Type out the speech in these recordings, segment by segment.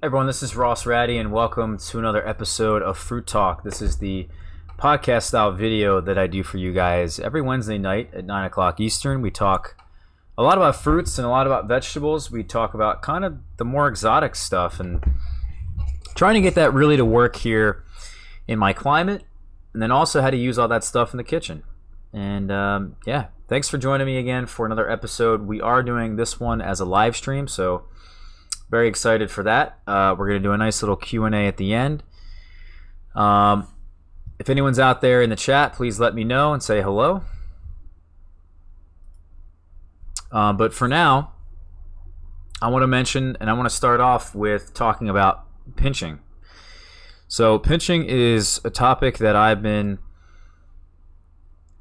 Everyone, this is Raddi, and welcome to another episode of Fruit Talk. This is the podcast style video that I do for you guys every Wednesday night at 9 o'clock Eastern. We talk a lot about fruits and a lot about vegetables. We talk about kind of the more exotic stuff and trying to get that really to work here in my climate, and then also how to use all that stuff in the kitchen. And thanks for joining me again for another episode. We are doing this one as a live stream, so very excited for that. We're going to do a nice little Q&A at the end. If anyone's out there in the chat, please let me know and say hello. But for now, I want to mention, and I want to start off with talking about pinching. So pinching is a topic that I've been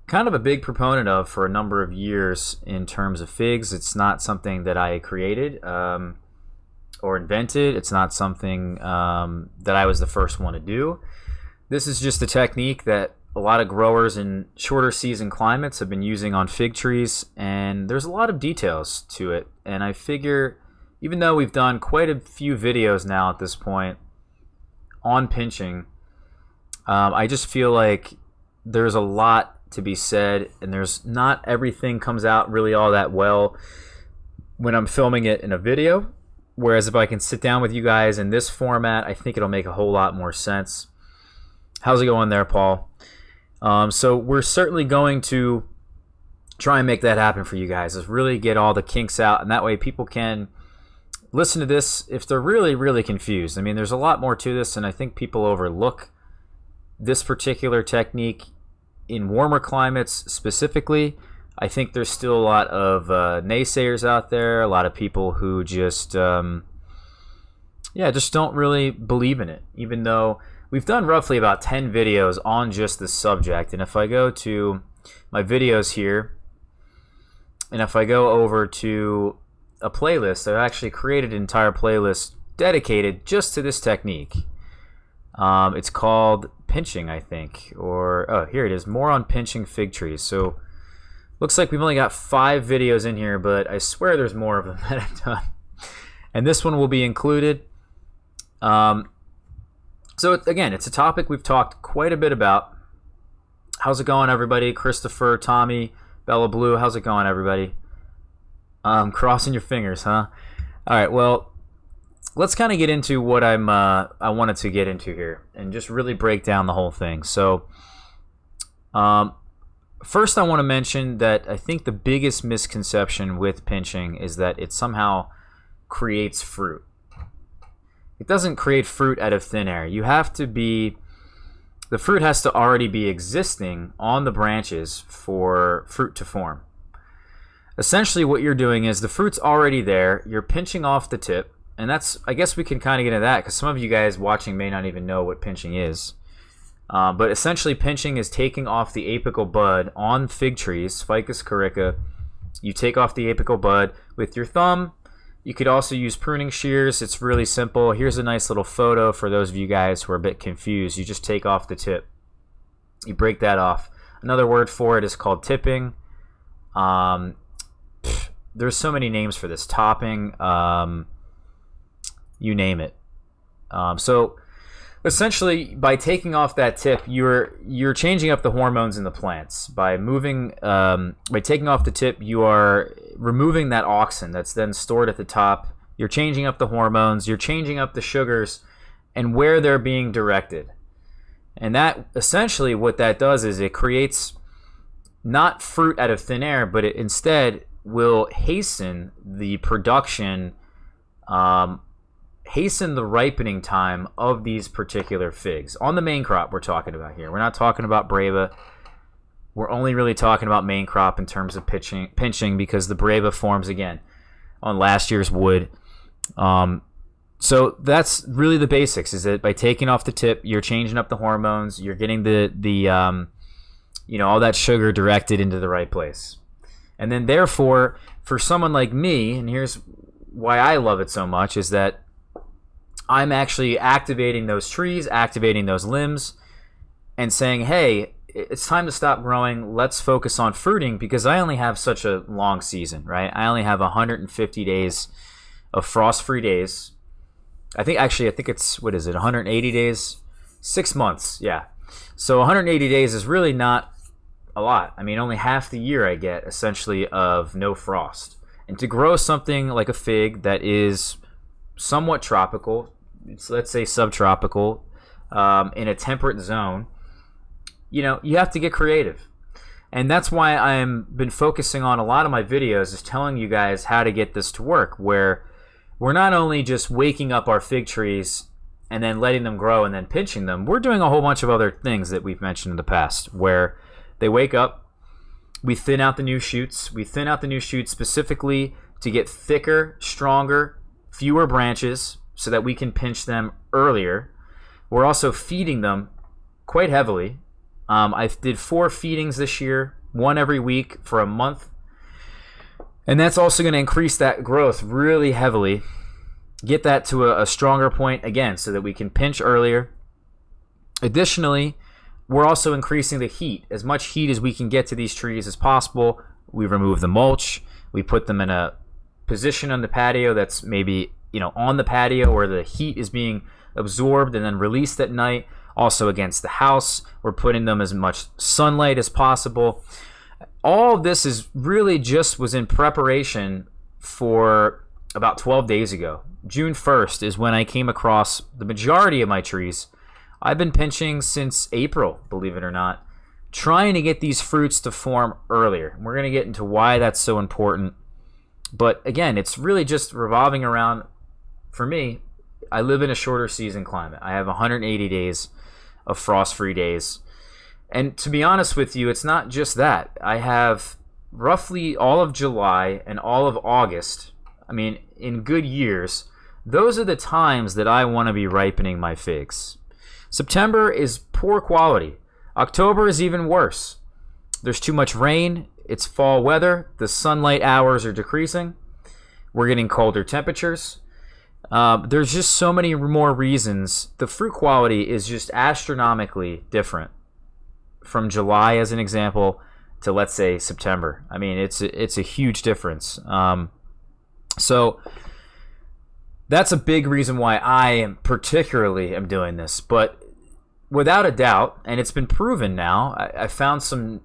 kind of a big proponent of for a number of years in terms of figs. It's not something that I created or invented. It's not something that I was the first one to do. This is just a technique that a lot of growers in shorter season climates have been using on fig trees, and there's a lot of details to it. And I figure, even though we've done quite a few videos now at this point on pinching, I just feel like there's a lot to be said, and there's not everything comes out really all that well when I'm filming it in a video. Whereas if I can sit down with you guys in this format, I think it'll make a whole lot more sense. How's it going there, Paul? So we're certainly going to try and make that happen for you guys. Is really get all the kinks out, and that way people can listen to this if they're really, really confused. I mean, there's a lot more to this, and I think people overlook this particular technique in warmer climates specifically. I think there's still a lot of naysayers out there, a lot of people who just don't really believe in it, even though we've done roughly about 10 videos on just this subject. And if I go to my videos here, and if I go over to a playlist, I've actually created an entire playlist dedicated just to this technique. It's called Pinching, I think, or here it is, more on pinching fig trees. So looks like we've only got 5 videos in here, but I swear there's more of them that I've done. And this one will be included. So again, it's a topic we've talked quite a bit about. How's it going, everybody? Christopher, Tommy, Bella Blue, how's it going, everybody? Crossing your fingers, huh? All right, well, let's kind of get into what I wanted to get into here and just really break down the whole thing. So first, I want to mention that I think the biggest misconception with pinching is that it somehow creates fruit. It doesn't create fruit out of thin air. The fruit has to already be existing on the branches for fruit to form. Essentially, what you're doing is the fruit's already there. You're pinching off the tip, and I guess we can kind of get into that because some of you guys watching may not even know what pinching is. But essentially, pinching is taking off the apical bud on fig trees, Ficus corica. You take off the apical bud with your thumb. You could also use pruning shears. It's really simple. Here's a nice little photo for those of you guys who are a bit confused. You just take off the tip. You break that off. Another word for it is called tipping. There's so many names for this. Topping. You name it. So essentially, by taking off that tip, you're changing up the hormones in the plants. By taking off the tip, you are removing that auxin that's then stored at the top. You're changing up the hormones. You're changing up the sugars and where they're being directed. And that essentially what that does is it creates not fruit out of thin air, but it instead will hasten the production, hasten the ripening time of these particular figs. On the main crop we're talking about here. We're not talking about Breva. We're only really talking about main crop in terms of pinching because the Breva forms again on last year's wood. So that's really the basics, is that by taking off the tip, you're changing up the hormones, you're getting all that sugar directed into the right place. And then therefore, for someone like me, and here's why I love it so much, is that I'm actually activating those trees, activating those limbs, and saying, hey, it's time to stop growing. Let's focus on fruiting, because I only have such a long season, right? I only have 150 days of frost-free days. I think it's, what is it, 180 days? 6 months, yeah. So 180 days is really not a lot. I mean, only half the year I get essentially of no frost. And to grow something like a fig that is somewhat tropical, let's say subtropical, in a temperate zone, you have to get creative. And that's why I've been focusing on a lot of my videos is telling you guys how to get this to work, where we're not only just waking up our fig trees and then letting them grow and then pinching them. We're doing a whole bunch of other things that we've mentioned in the past, where they wake up, we thin out the new shoots. We thin out the new shoots specifically to get thicker, stronger, fewer branches so that we can pinch them earlier. We're also feeding them quite heavily. I did 4 feedings this year, 1 every week for a month. And that's also going to increase that growth really heavily. Get that to a stronger point again so that we can pinch earlier. Additionally, we're also increasing the heat. As much heat as we can get to these trees as possible. We remove the mulch. We put them in a position on the patio that's maybe on the patio where the heat is being absorbed and then released at night. Also against the house, we're putting them as much sunlight as possible. All of this is really just was in preparation for about 12 days ago. June 1st is when I came across the majority of my trees. I've been pinching since April, believe it or not, trying to get these fruits to form earlier. We're going to get into why that's so important. But again, it's really just revolving around, for me, I live in a shorter season climate. I have 180 days of frost-free days. And to be honest with you, it's not just that. I have roughly all of July and all of August. I mean, in good years, those are the times that I want to be ripening my figs. September is poor quality. October is even worse. There's too much rain. It's fall weather. The sunlight hours are decreasing. We're getting colder temperatures. There's just so many more reasons. The fruit quality is just astronomically different from July, as an example, to, let's say, September. I mean, it's a huge difference. So that's a big reason why I am particularly am doing this. But without a doubt, and it's been proven now, I found some,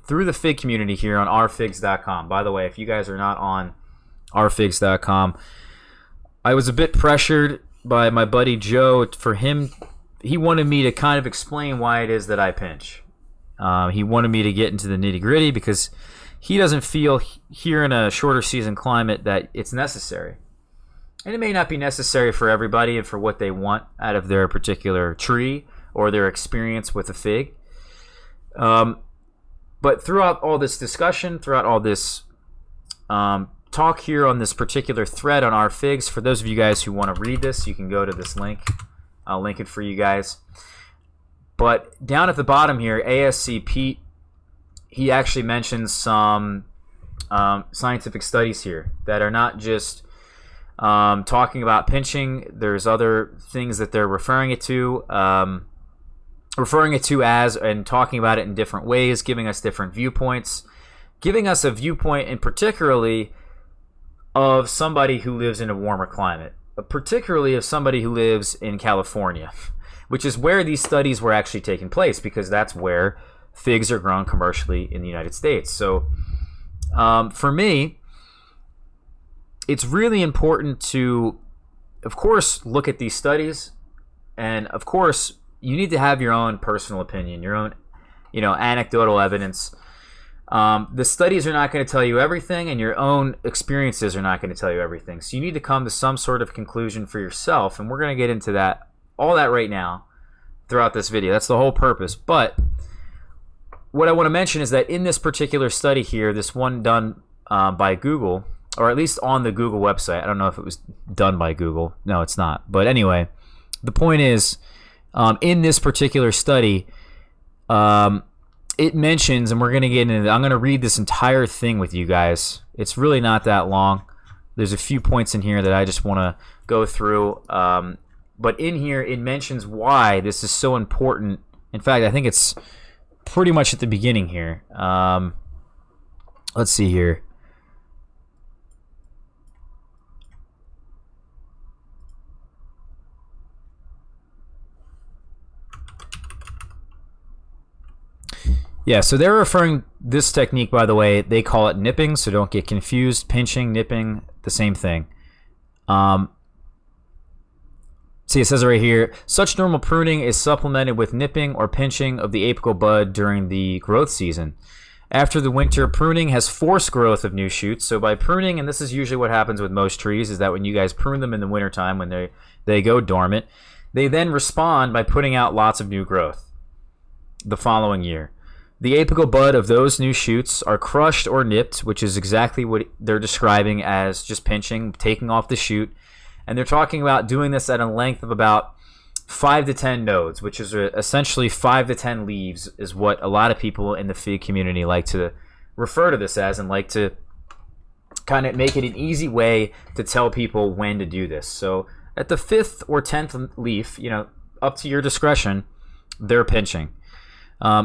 through the fig community here on ourfigs.com. By the way, if you guys are not on ourfigs.com, I was a bit pressured by my buddy Joe. For him, he wanted me to kind of explain why it is that I pinch. He wanted me to get into the nitty-gritty because he doesn't feel here in a shorter season climate that it's necessary. And it may not be necessary for everybody and for what they want out of their particular tree or their experience with a fig. But throughout all this discussion, throughout all this talk here on this particular thread on our figs, for those of you guys who want to read this, you can go to this link. I'll link it for you guys. But down at the bottom here, ASC Pete, he actually mentions some scientific studies here that are not just talking about pinching. There's other things that they're referring it to as, and talking about it in different ways, giving us different viewpoints, giving us a viewpoint in particularly of somebody who lives in a warmer climate, particularly of somebody who lives in California, which is where these studies were actually taking place, because that's where figs are grown commercially in the United States. So for me, it's really important to, of course, look at these studies, and of course, you need to have your own personal opinion, your own, anecdotal evidence. The studies are not going to tell you everything, and your own experiences are not going to tell you everything. So you need to come to some sort of conclusion for yourself, and we're going to get into all that right now throughout this video. That's the whole purpose. But what I want to mention is that in this particular study here, this one done by Google, or at least on the Google website, I don't know if it was done by Google. No, it's not. But anyway, the point is, in this particular study, it mentions, and we're going to get into it, I'm going to read this entire thing with you guys. It's really not that long. There's a few points in here that I just want to go through. But in here, it mentions why this is so important. In fact, I think it's pretty much at the beginning here. Let's see here. Yeah, so they're referring this technique, by the way, they call it nipping, so don't get confused. Pinching, nipping, the same thing. See, it says right here, such normal pruning is supplemented with nipping or pinching of the apical bud during the growth season. After the winter, pruning has forced growth of new shoots. So by pruning, and this is usually what happens with most trees, is that when you guys prune them in the wintertime, when they go dormant, they then respond by putting out lots of new growth the following year. The apical bud of those new shoots are crushed or nipped, which is exactly what they're describing as just pinching, taking off the shoot. And they're talking about doing this at a length of about 5 to 10 nodes, which is essentially 5 to 10 leaves, is what a lot of people in the fig community like to refer to this as, and like to kind of make it an easy way to tell people when to do this. So at the 5th or 10th leaf, up to your discretion, they're pinching.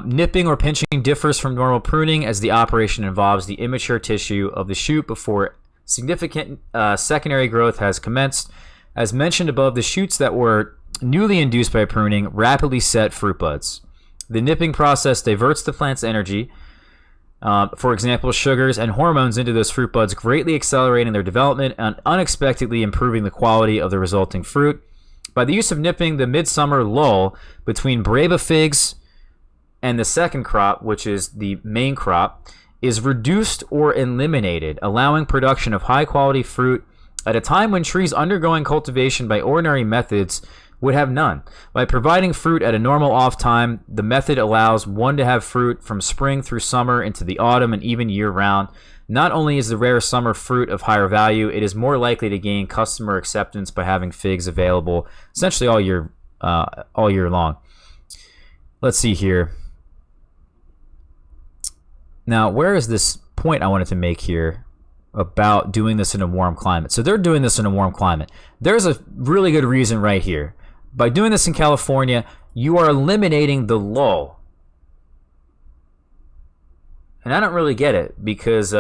Nipping or pinching differs from normal pruning as the operation involves the immature tissue of the shoot before significant secondary growth has commenced. As mentioned above, the shoots that were newly induced by pruning rapidly set fruit buds. The nipping process diverts the plant's energy, for example, sugars and hormones, into those fruit buds, greatly accelerating their development and unexpectedly improving the quality of the resulting fruit. By the use of nipping, the midsummer lull between Breba figs and the second crop, which is the main crop, is reduced or eliminated, allowing production of high-quality fruit at a time when trees undergoing cultivation by ordinary methods would have none. By providing fruit at a normal off time, the method allows one to have fruit from spring through summer into the autumn and even year-round. Not only is the rare summer fruit of higher value, it is more likely to gain customer acceptance by having figs available essentially all year long. Let's see here. Now, where is this point I wanted to make here about doing this in a warm climate? So they're doing this in a warm climate. There's a really good reason right here. By doing this in California, you are eliminating the lull. And I don't really get it because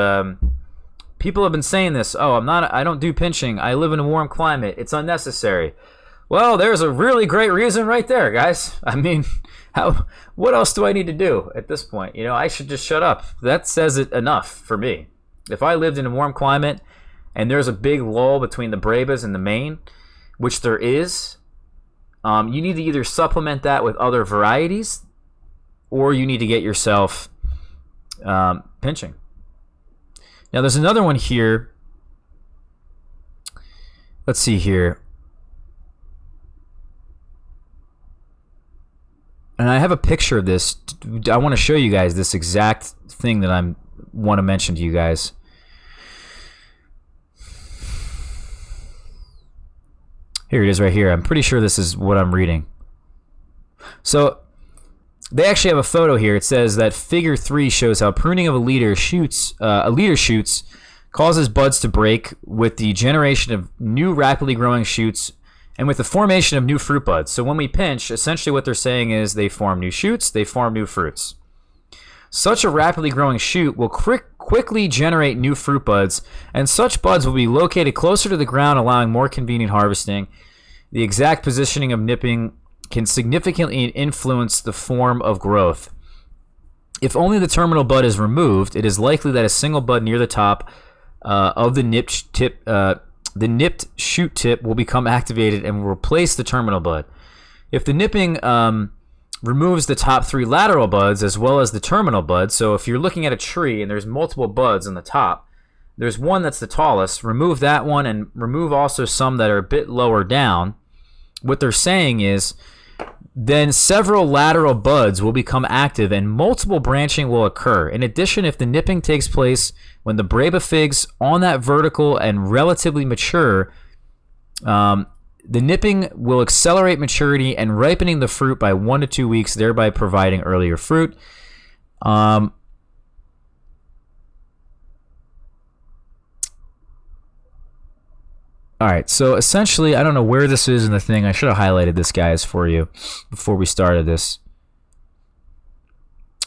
people have been saying this. Oh, I don't do pinching. I live in a warm climate. It's unnecessary. Well, there's a really great reason right there, guys. I mean, what else do I need to do at this point? I should just shut up. That says it enough for me. If I lived in a warm climate and there's a big lull between the Brebas and the main, which there is, you need to either supplement that with other varieties or you need to get yourself pinching. Now, there's another one here. Let's see here. And I have a picture of this. I want to show you guys this exact thing that I want to mention to you guys. Here it is right here. I'm pretty sure this is what I'm reading. So they actually have a photo here. It says that figure 3 shows how pruning of a leader shoots causes buds to break with the generation of new rapidly growing shoots and with the formation of new fruit buds. So when we pinch, essentially what they're saying is they form new shoots, they form new fruits. Such a rapidly growing shoot will quickly generate new fruit buds, and such buds will be located closer to the ground, allowing more convenient harvesting. The exact positioning of nipping can significantly influence the form of growth. If only the terminal bud is removed, it is likely that a single bud near the top of the nipped tip the nipped shoot tip will become activated and will replace the terminal bud. If the nipping removes the top 3 lateral buds as well as the terminal bud, so if you're looking at a tree and there's multiple buds on the top, there's one that's the tallest, remove that one and remove also some that are a bit lower down. What they're saying is then several lateral buds will become active and multiple branching will occur. In addition, if the nipping takes place when the Breba figs on that vertical and relatively mature, the nipping will accelerate maturity and ripening the fruit by 1 to 2 weeks, thereby providing earlier fruit. All right, so essentially, I don't know where this is in the thing. I should have highlighted this, guys, for you before we started this.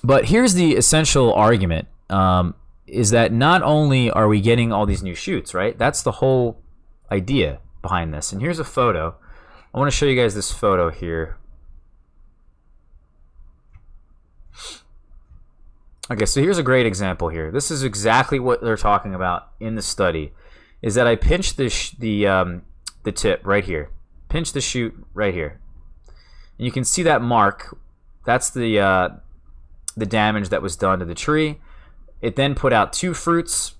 But here's the essential argument, is that not only are we getting all these new shoots, right? That's the whole idea behind this. And here's a photo. I want to show you guys this photo here. Okay, so here's a great example here. This is exactly what they're talking about in the study, is that I pinch the tip right here. Pinch the shoot right here. And you can see that mark. That's the damage that was done to the tree. It then put out 2 fruits.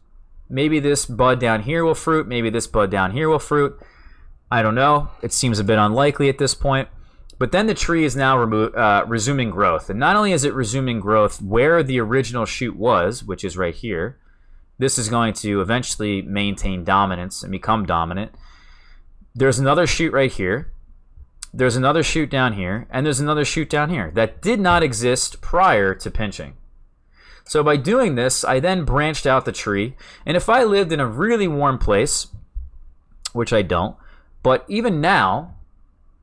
Maybe this bud down here will fruit. Maybe this bud down here will fruit. I don't know. It seems a bit unlikely at this point. But then the tree is now resuming growth. And not only is it resuming growth where the original shoot was, which is right here, this is going to eventually maintain dominance and become dominant. There's another shoot right here. There's another shoot down here. And there's another shoot down here that did not exist prior to pinching. So by doing this, I then branched out the tree. And if I lived in a really warm place, which I don't, but even now,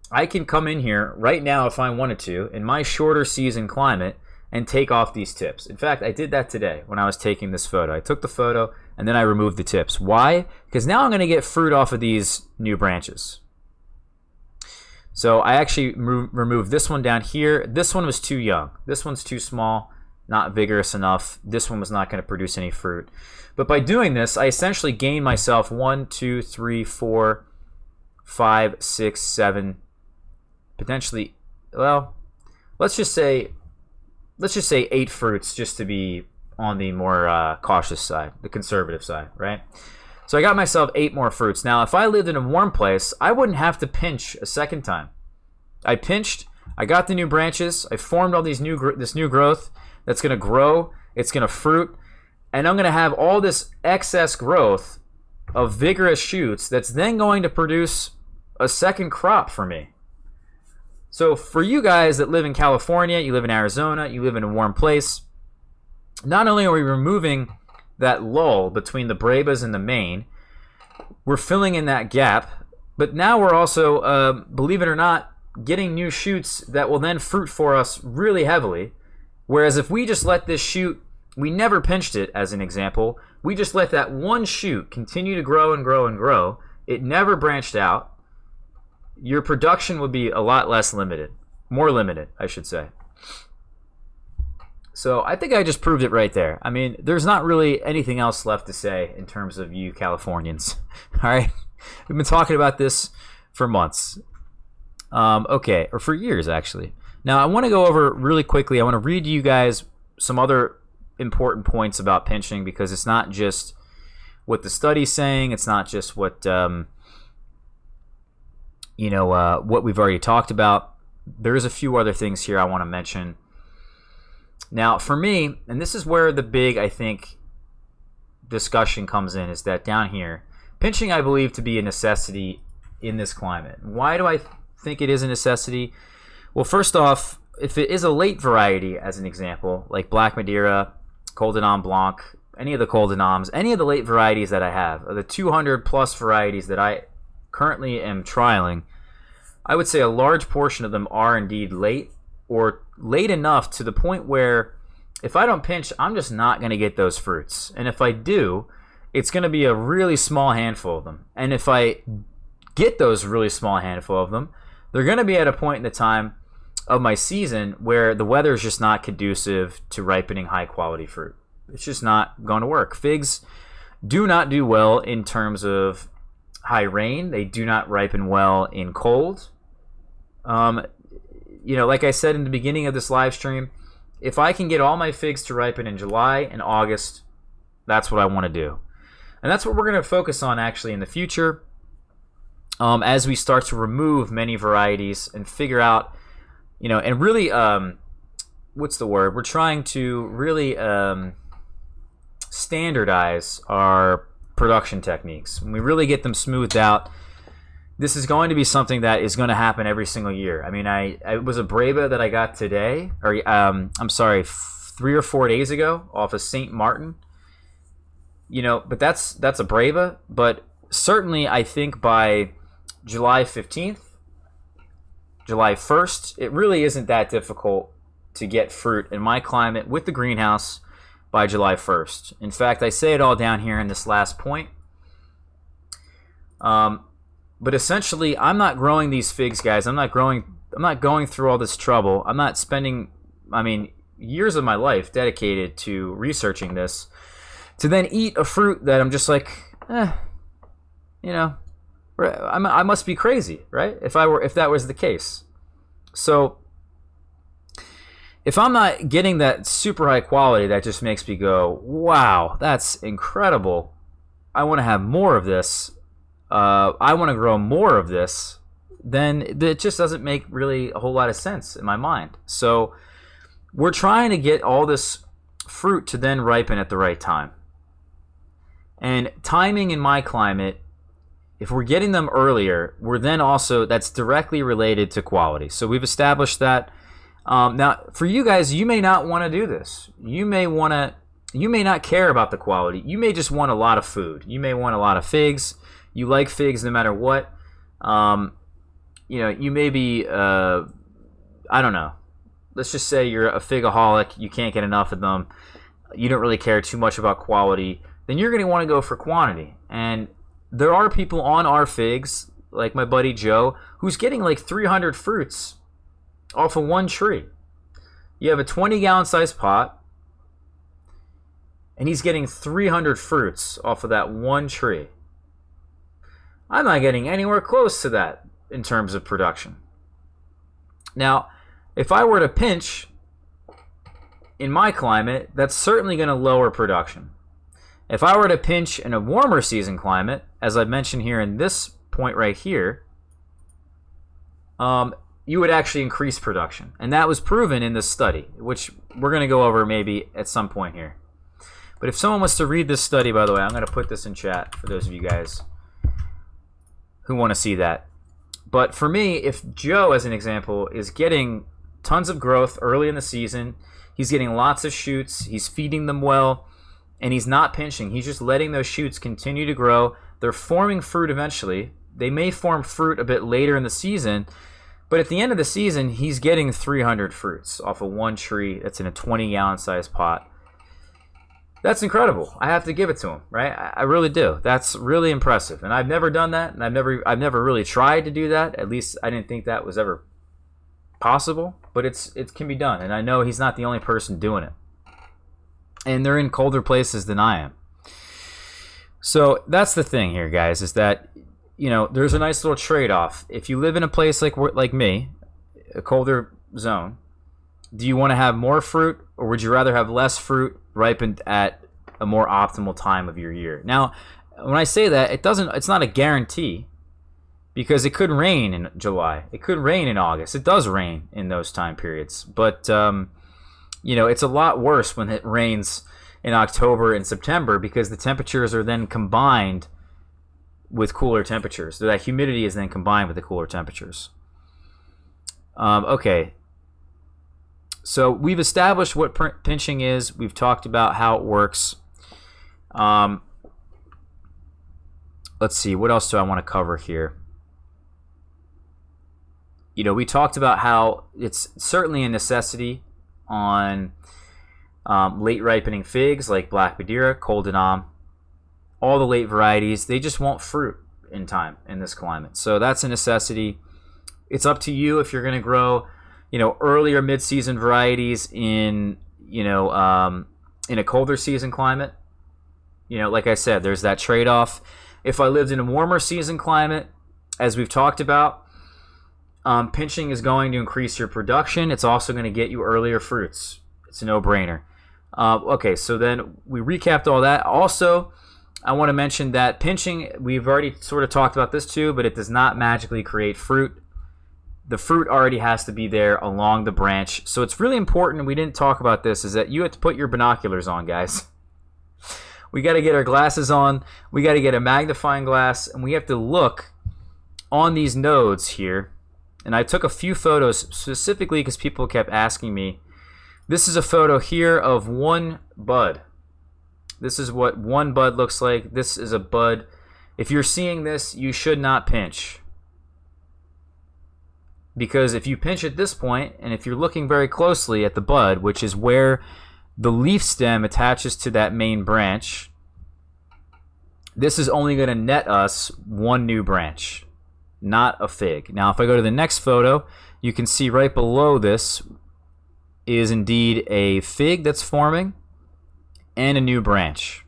I can come in here right now if I wanted to in my shorter season climate and take off these tips. In fact, I did that today when I was taking this photo. I took the photo and then I removed the tips. Why? Because now I'm going to get fruit off of these new branches. So I actually removed this one down here. This one was too young. This one's too small, not vigorous enough. This one was not going to produce any fruit. But by doing this, I essentially gained myself 1, 2, 3, 4, 5, 6, 7, potentially, well, let's just say 8 fruits, just to be on the more cautious side, the conservative side, right? So I got myself 8 more fruits. Now, if I lived in a warm place, I wouldn't have to pinch a second time. I pinched, I got the new branches, I formed all these this new growth that's going to grow, it's going to fruit, and I'm going to have all this excess growth of vigorous shoots that's then going to produce a second crop for me. So for you guys that live in California, you live in Arizona, you live in a warm place, not only are we removing that lull between the Brebas and the main, we're filling in that gap, but now we're also, believe it or not, getting new shoots that will then fruit for us really heavily. Whereas if we just let this shoot, we never pinched it as an example, we just let that one shoot continue to grow and grow and grow, it never branched out, your production would be a lot less limited. More limited, I should say. So I think I just proved it right there. I mean, there's not really anything else left to say in terms of you Californians. All right? We've been talking about this for months. Okay, or for years, actually. Now, I want to go over really quickly. I want to read to you guys some other important points about pinching, because it's not just what the study's saying. It's not just what... what we've already talked about. There's a few other things here I want to mention. Now, for me, and this is where the big, I think, discussion comes in, is that down here, pinching I believe to be a necessity in this climate. Why do I think it is a necessity? Well, first off, if it is a late variety, as an example, like Black Madeira, Col de Nam Blanc, any of the Col de Nams, any of the late varieties that I have, or the 200 plus varieties that I currently am trialing, I would say a large portion of them are indeed late, or late enough to the point where if I don't pinch, I'm just not going to get those fruits. And if I do, it's going to be a really small handful of them. And if I get those really small handful of them, they're going to be at a point in the time of my season where the weather is just not conducive to ripening high quality fruit. It's just not going to work. Figs do not do well in terms of high rain. They do not ripen well in cold. Like I said in the beginning of this live stream, if I can get all my figs to ripen in July and August, that's what I want to do. And that's what we're going to focus on actually in the future, as we start to remove many varieties and figure out, and really, what's the word? We're trying to really standardize our production techniques. When we really get them smoothed out, this is going to be something that is going to happen every single year. I mean, it was a Breva that I got today, or 3 or 4 days ago off of St. Martin. But that's a Breva. But certainly, I think by July 15th, July 1st, it really isn't that difficult to get fruit in my climate with the greenhouse by July 1st. In fact, I say it all down here in this last point. But essentially, I'm not growing these figs, guys. I'm not going through all this trouble. I'm not spending, years of my life dedicated to researching this, to then eat a fruit that I'm just like, you know, I must be crazy, right? If that was the case. So if I'm not getting that super high quality that just makes me go, wow, that's incredible. I want to have more of this. I want to grow more of this. Then it just doesn't make really a whole lot of sense in my mind. So we're trying to get all this fruit to then ripen at the right time. And timing in my climate, if we're getting them earlier, we're then also, that's directly related to quality. So we've established that. Now, for you guys, you may not want to do this. You may not care about the quality. You may just want a lot of food. You may want a lot of figs. You like figs no matter what. You may be, I don't know. Let's just say you're a figaholic. You can't get enough of them. You don't really care too much about quality. Then you're going to want to go for quantity. And there are people on our figs, like my buddy Joe, who's getting like 300 fruits off of one tree. You have a 20-gallon size pot, and he's getting 300 fruits off of that one tree. I'm not getting anywhere close to that in terms of production. Now, if I were to pinch in my climate, that's certainly going to lower production. If I were to pinch in a warmer season climate, as I mentioned here in this point right here, you would actually increase production. And that was proven in this study, which we're going to go over maybe at some point here. But if someone was to read this study, by the way, I'm going to put this in chat for those of you guys who want to see that. But for me, if Joe, as an example, is getting tons of growth early in the season, he's getting lots of shoots, he's feeding them well, and he's not pinching. He's just letting those shoots continue to grow. They're forming fruit eventually. They may form fruit a bit later in the season, but at the end of the season, he's getting 300 fruits off of one tree that's in a 20-gallon size pot. That's incredible. I have to give it to him, right? I really do. That's really impressive. And I've never done that, and I've never really tried to do that. At least I didn't think that was ever possible, but it can be done. And I know he's not the only person doing it. And they're in colder places than I am. So that's the thing here, guys, is that, there's a nice little trade-off. If you live in a place like me, a colder zone, do you want to have more fruit, or would you rather have less fruit ripened at a more optimal time of your year? Now, when I say that, it's not a guarantee, because it could rain in July. It could rain in August. It does rain in those time periods. But, it's a lot worse when it rains in October and September, because the temperatures are then combined with cooler temperatures. So that humidity is then combined with the cooler temperatures. Okay. So we've established what pinching is. We've talked about how it works. Let's see. What else do I want to cover here? We talked about how it's certainly a necessity on late ripening figs like Black Madeira, Col de Nam, all the late varieties. They just won't fruit in time in this climate. So that's a necessity. It's up to you if you're going to grow earlier mid-season varieties in a colder season climate. Like I said, there's that trade-off. If I lived in a warmer season climate, as we've talked about, pinching is going to increase your production. It's also going to get you earlier fruits. It's a no-brainer. Okay, so then we recapped all that. Also, I want to mention that pinching, we've already sort of talked about this too, but it does not magically create fruit. The fruit already has to be there along the branch. So it's really important, and we didn't talk about this, is that you have to put your binoculars on, guys. We got to get our glasses on. We got to get a magnifying glass, and we have to look on these nodes here. And I took a few photos specifically because people kept asking me. This is a photo here of one bud. This is what one bud looks like. This is a bud. If you're seeing this, you should not pinch. Because if you pinch at this point, and if you're looking very closely at the bud, which is where the leaf stem attaches to that main branch, this is only going to net us one new branch, not a fig. Now, if I go to the next photo, you can see right below this, is indeed a fig that's forming and a new branch.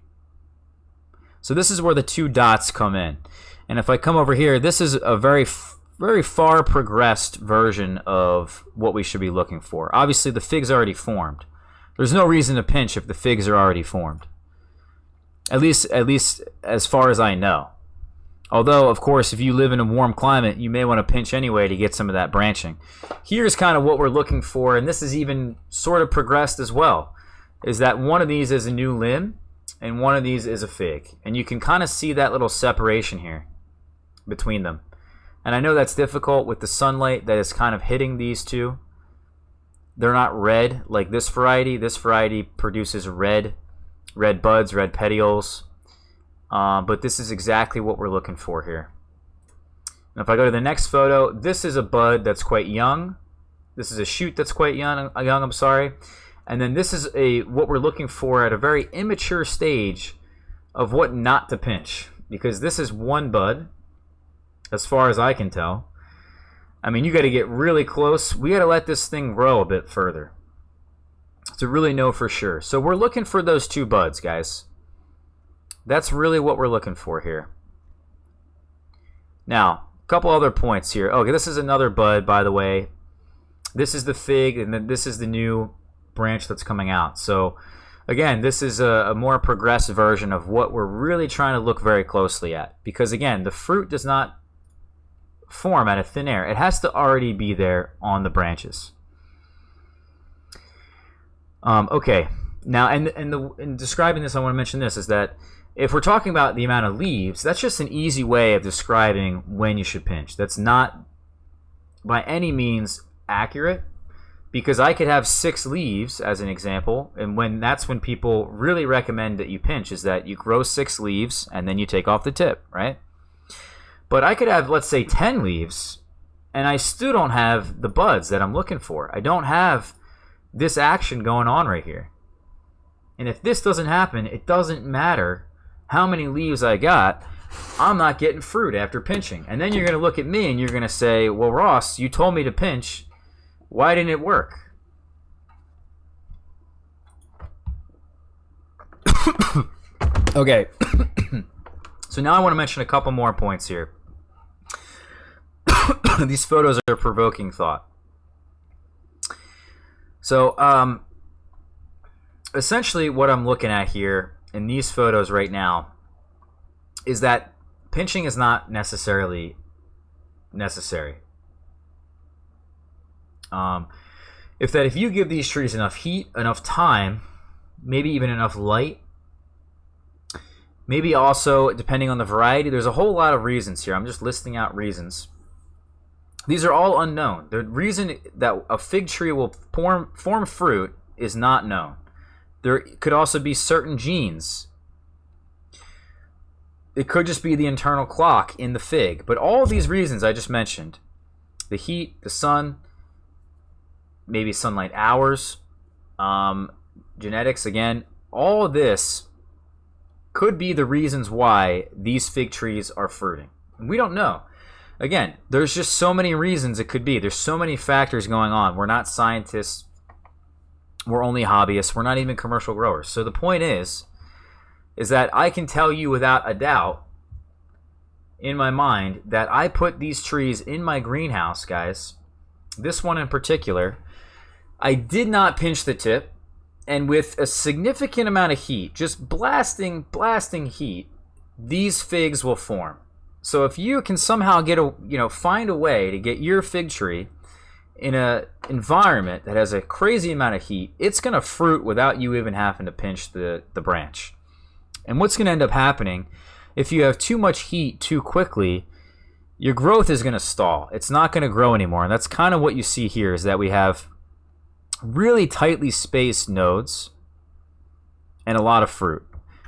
So this is where the two dots come in. And if I come over here, this is a very far progressed version of what we should be looking for. Obviously, the fig's already formed. There's no reason to pinch if the figs are already formed. At least as far as I know. Although, of course, if you live in a warm climate, you may want to pinch anyway to get some of that branching. Here's kind of what we're looking for, and this is even sort of progressed as well, is that one of these is a new limb, and one of these is a fig. And you can kind of see that little separation here between them. And I know that's difficult with the sunlight that is kind of hitting these two. They're not red like this variety. This variety produces red buds, red petioles. But this is exactly what we're looking for here. And if I go to the next photo, this is a bud that's quite young. This is a shoot that's quite young, I'm sorry. And then this is what we're looking for at a very immature stage of what not to pinch. Because this is one bud, as far as I can tell. I mean, you got to get really close. We got to let this thing grow a bit further to really know for sure. So we're looking for those two buds, guys. That's really what we're looking for here. Now, a couple other points here. Okay, this is another bud, by the way. This is the fig, and then this is the new branch that's coming out. So, again, this is a more progressive version of what we're really trying to look very closely at. Because, again, the fruit does not form out of thin air. It has to already be there on the branches. Okay, now, in describing this, I want to mention this, is that if we're talking about the amount of leaves, that's just an easy way of describing when you should pinch. That's not by any means accurate, because I could have 6 leaves as an example, and that's when people really recommend that you pinch, is that you grow 6 leaves and then you take off the tip, right? But I could have, let's say, 10 leaves, and I still don't have the buds that I'm looking for. I don't have this action going on right here. And if this doesn't happen, it doesn't matter how many leaves I got, I'm not getting fruit after pinching. And then you're going to look at me and you're going to say, well, Ross, you told me to pinch. Why didn't it work? Okay. So now I want to mention a couple more points here. These photos are provoking thought. So, essentially what I'm looking at here in these photos right now is that pinching is not necessarily necessary. If you give these trees enough heat, enough time, maybe even enough light, maybe also depending on the variety, there's a whole lot of reasons here. I'm just listing out reasons. These are all unknown. The reason that a fig tree will form fruit is not known. There could also be certain genes. It could just be the internal clock in the fig. But all of these reasons I just mentioned, the heat, the sun, maybe sunlight hours, genetics, again, all of this could be the reasons why these fig trees are fruiting. And we don't know. Again, there's just so many reasons it could be. There's so many factors going on. We're not scientists. We're only hobbyists. We're not even commercial growers. So the point is that I can tell you without a doubt in my mind that I put these trees in my greenhouse, guys. This one in particular, I did not pinch the tip, and with a significant amount of heat, just blasting heat, these figs will form. So if you can somehow find a way to get your fig tree in an environment that has a crazy amount of heat, it's going to fruit without you even having to pinch the branch. And what's going to end up happening, if you have too much heat too quickly, your growth is going to stall. It's not going to grow anymore. And that's kind of what you see here, is that we have really tightly spaced nodes and a lot of fruit.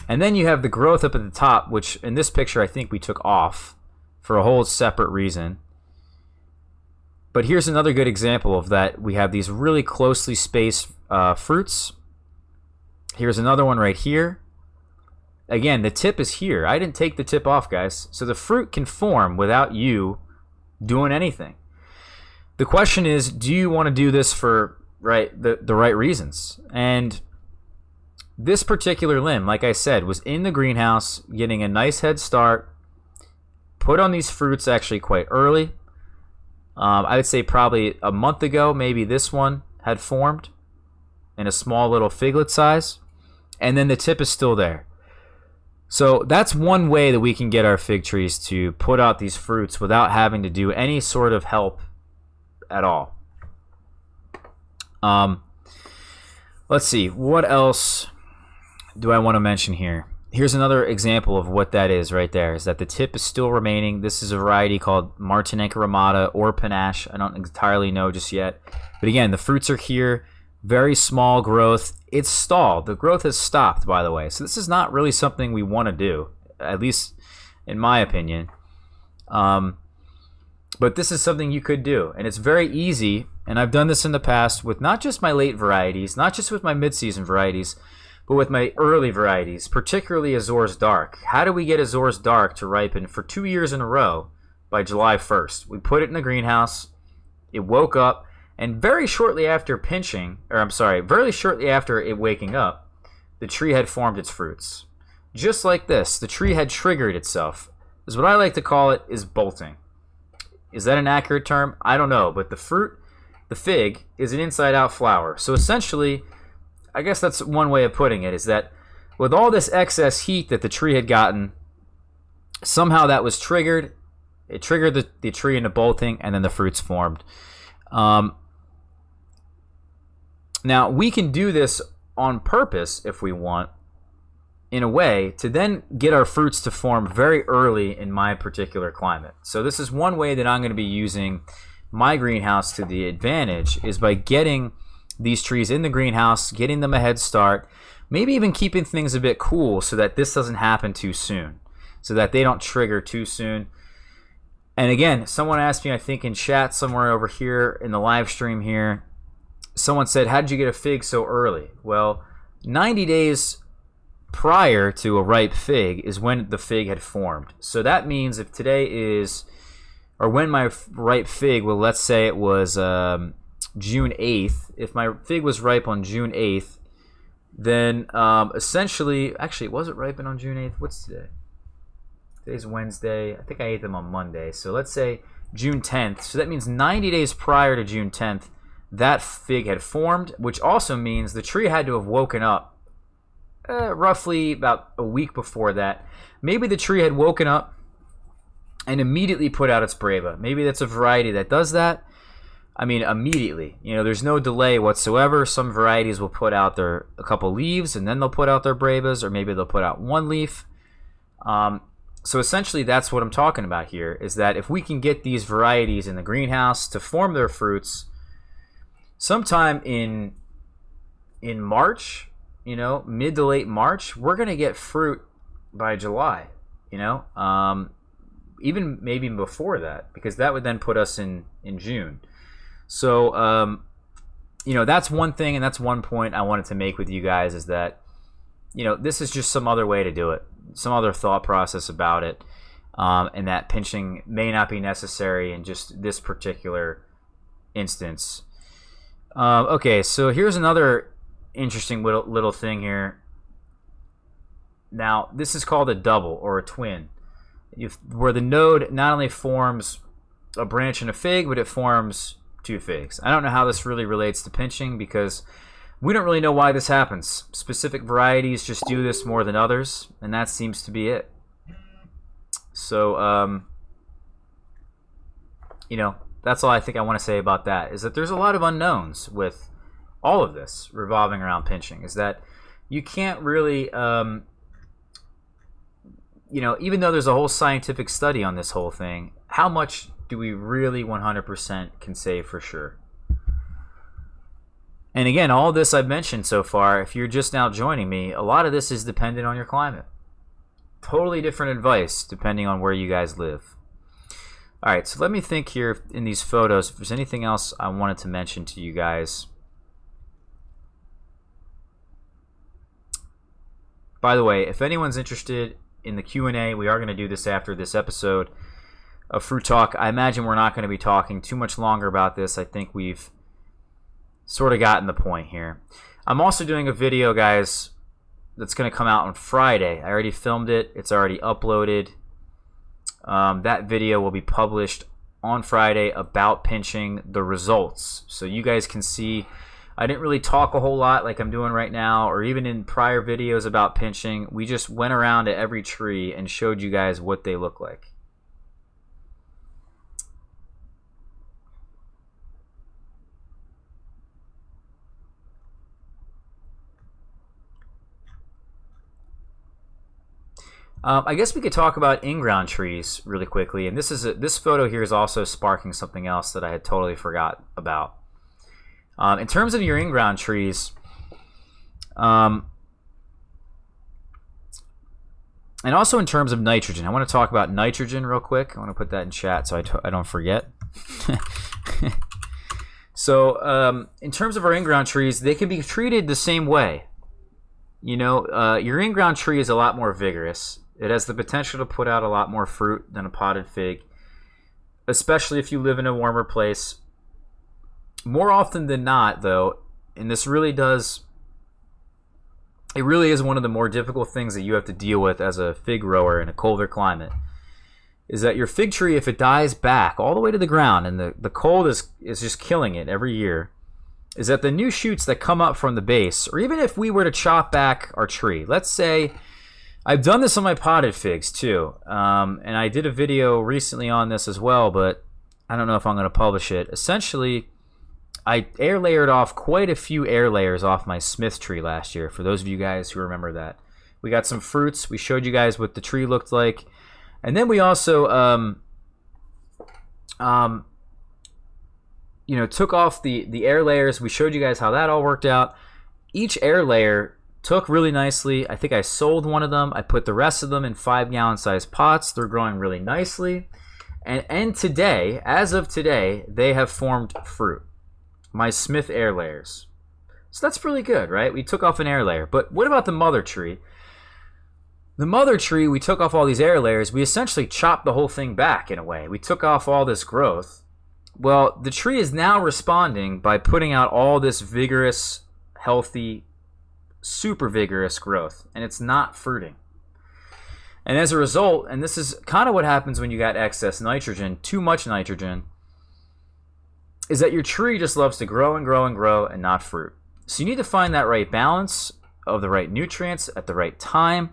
And then you have the growth up at the top, which in this picture I think we took off for a whole separate reason. But here's another good example of that. We have these really closely spaced fruits. Here's another one right here. Again, the tip is here. I didn't take the tip off, guys. So the fruit can form without you doing anything. The question is, do you want to do this for right the right reasons. And this particular limb, like I said, was in the greenhouse getting a nice head start, put on these fruits actually quite early. I would say probably a month ago, maybe this one had formed in a small little figlet size, and then the tip is still there. So that's one way that we can get our fig trees to put out these fruits without having to do any sort of help at all. Let's see, what else do I want to mention here? Here's another example of what that is right there, is that the tip is still remaining. This is a variety called Martinique Ramada or Panache. I don't entirely know just yet. But again, the fruits are here. Very small growth. It's stalled. The growth has stopped, by the way. So this is not really something we want to do, at least in my opinion. But this is something you could do. And it's very easy. And I've done this in the past with not just my late varieties, not just with my mid-season varieties, but with my early varieties, particularly Azores Dark. How do we get Azores Dark to ripen for 2 years in a row by July 1st? We put it in the greenhouse. It woke up. And very shortly after very shortly after it waking up, the tree had formed its fruits. Just like this, the tree had triggered itself. Is what I like to call it is bolting. Is that an accurate term? I don't know, but the fruit, the fig, is an inside-out flower. So essentially, I guess that's one way of putting it, is that with all this excess heat that the tree had gotten, somehow that was triggered. It triggered the tree into bolting, and then the fruits formed. Now, we can do this on purpose if we want, in a way, to then get our fruits to form very early in my particular climate. So this is one way that I'm going to be using my greenhouse to the advantage, is by getting these trees in the greenhouse, getting them a head start, maybe even keeping things a bit cool so that this doesn't happen too soon, so that they don't trigger too soon. And again, someone asked me, I think in chat somewhere over here in the live stream here, someone said, how did you get a fig so early? Well, 90 days prior to a ripe fig is when the fig had formed. So that means if today is, or when my ripe fig, well, let's say it was June 8th. If my fig was ripe on June 8th, then essentially, actually, was it ripen on June 8th? What's today? Today's Wednesday. I think I ate them on Monday. So let's say June 10th. So that means 90 days prior to June 10th, that fig had formed, which also means the tree had to have woken up roughly about a week before that. Maybe the tree had woken up and immediately put out its breva. Maybe that's a variety that does that. I mean, immediately. You know, there's no delay whatsoever. Some varieties will put out a couple leaves, and then they'll put out their brevas, or maybe they'll put out one leaf. So essentially, that's what I'm talking about here, is that if we can get these varieties in the greenhouse to form their fruits sometime in March, you know, mid to late March, we're going to get fruit by July, you know, even maybe before that, because that would then put us in June. So, you know, that's one thing, and that's one point I wanted to make with you guys, is that, you know, this is just some other way to do it, some other thought process about it, and that pinching may not be necessary in just this particular instance. Okay, so here's another interesting little thing here. Now, this is called a double or a twin, where the node not only forms a branch in a fig, but it forms two figs. I don't know how this really relates to pinching, because we don't really know why this happens. Specific varieties just do this more than others, and that seems to be it. So, you know, that's all I think I want to say about that, is that there's a lot of unknowns with all of this revolving around pinching, is that you can't really, you know, even though there's a whole scientific study on this whole thing, how much do we really 100% can say for sure? And again, all this I've mentioned so far, if you're just now joining me, a lot of this is dependent on your climate. Totally different advice depending on where you guys live. All right, so let me think here in these photos if there's anything else I wanted to mention to you guys. By the way, if anyone's interested in the Q&A, we are going to do this after this episode of Fruit Talk. I imagine we're not going to be talking too much longer about this. I think we've sort of gotten the point here. I'm also doing a video, guys, that's going to come out on Friday. I already filmed it. It's already uploaded. That video will be published on Friday about pinching, the results. So you guys can see I didn't really talk a whole lot like I'm doing right now, or even in prior videos about pinching. We just went around to every tree and showed you guys what they look like. I guess we could talk about in-ground trees really quickly, and this photo here is also sparking something else that I had totally forgot about. In terms of your in-ground trees, and also in terms of nitrogen, I want to talk about nitrogen real quick. I want to put that in chat so I don't forget. So in terms of our in-ground trees, they can be treated the same way. You know, your in-ground tree is a lot more vigorous. It has the potential to put out a lot more fruit than a potted fig, especially if you live in a warmer place. More often than not, though, and this really is one of the more difficult things that you have to deal with as a fig grower in a colder climate, is that your fig tree, if it dies back all the way to the ground, and the cold is just killing it every year, is that the new shoots that come up from the base, or even if we were to chop back our tree, let's say, I've done this on my potted figs too, and I did a video recently on this as well, but I don't know if I'm going to publish it. Essentially, I air layered off quite a few air layers off my Smith tree last year, for those of you guys who remember that. We got some fruits. We showed you guys what the tree looked like. And then we also took off the air layers. We showed you guys how that all worked out. Each air layer took really nicely. I think I sold one of them. I put the rest of them in 5-gallon size pots. They're growing really nicely. And today, as of today, they have formed fruit. My Smith air layers. So that's really good, right? We took off an air layer. But what about the mother tree? The mother tree, we took off all these air layers. We essentially chopped the whole thing back in a way. We took off all this growth. Well, the tree is now responding by putting out all this vigorous, healthy, super vigorous growth, and it's not fruiting. And as a result, and this is kind of what happens when you got excess nitrogen, too much nitrogen, is that your tree just loves to grow and grow and grow and not fruit. So you need to find that right balance of the right nutrients at the right time.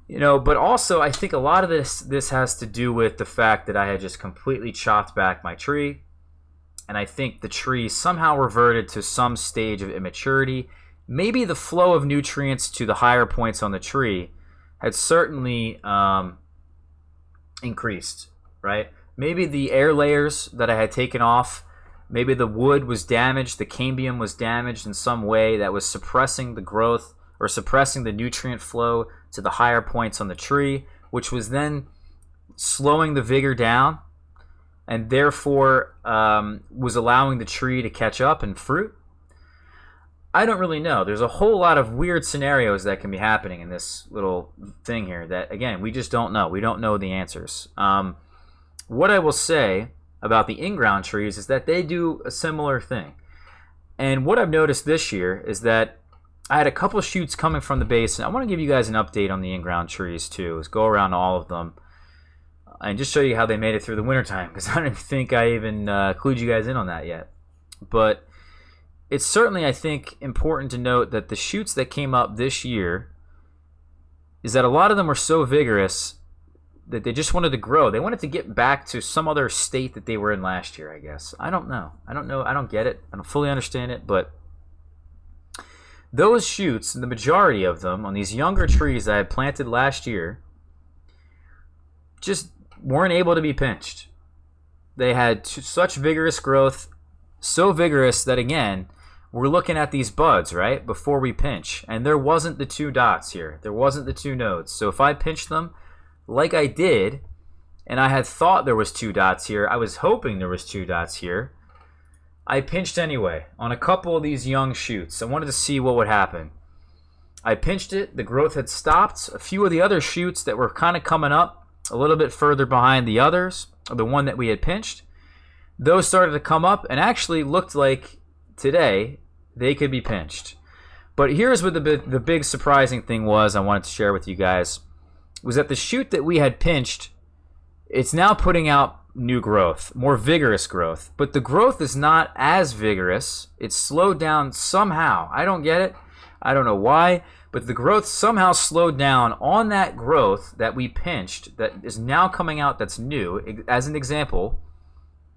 You know, but also I think a lot of this has to do with the fact that I had just completely chopped back my tree, and I think the tree somehow reverted to some stage of immaturity. Maybe the flow of nutrients to the higher points on the tree had certainly increased, right? Maybe the air layers that I had taken off, maybe the wood was damaged, the cambium was damaged in some way that was suppressing the growth or suppressing the nutrient flow to the higher points on the tree, which was then slowing the vigor down and therefore was allowing the tree to catch up and fruit. I don't really know. There's a whole lot of weird scenarios that can be happening in this little thing here that, again, we just don't know. We don't know the answers. What I will say about the in-ground trees is that they do a similar thing. And what I've noticed this year is that I had a couple shoots coming from the base, and I want to give you guys an update on the in-ground trees too. Let's go around all of them and just show you how they made it through the wintertime, because I don't think I even clued you guys in on that yet. But it's certainly, I think, important to note that the shoots that came up this year is that a lot of them were so vigorous that they just wanted to grow. They wanted to get back to some other state that they were in last year, I guess. I don't know. I don't get it. I don't fully understand it, but those shoots, the majority of them on these younger trees that I had planted last year, just weren't able to be pinched. They had such vigorous growth, so vigorous that, again, we're looking at these buds, right, before we pinch. And there wasn't the 2 dots here. There wasn't the 2 nodes. So if I pinched them like I did, and I had thought there was 2 dots here, I was hoping there was 2 dots here, I pinched anyway on a couple of these young shoots. I wanted to see what would happen. I pinched it. The growth had stopped. A few of the other shoots that were kind of coming up a little bit further behind the others, the one that we had pinched, those started to come up and actually looked like today, they could be pinched. But here's what the big surprising thing was I wanted to share with you guys, was that the shoot that we had pinched, it's now putting out new growth, more vigorous growth. But the growth is not as vigorous. It's slowed down somehow. I don't get it. I don't know why. But the growth somehow slowed down on that growth that we pinched that is now coming out that's new. As an example,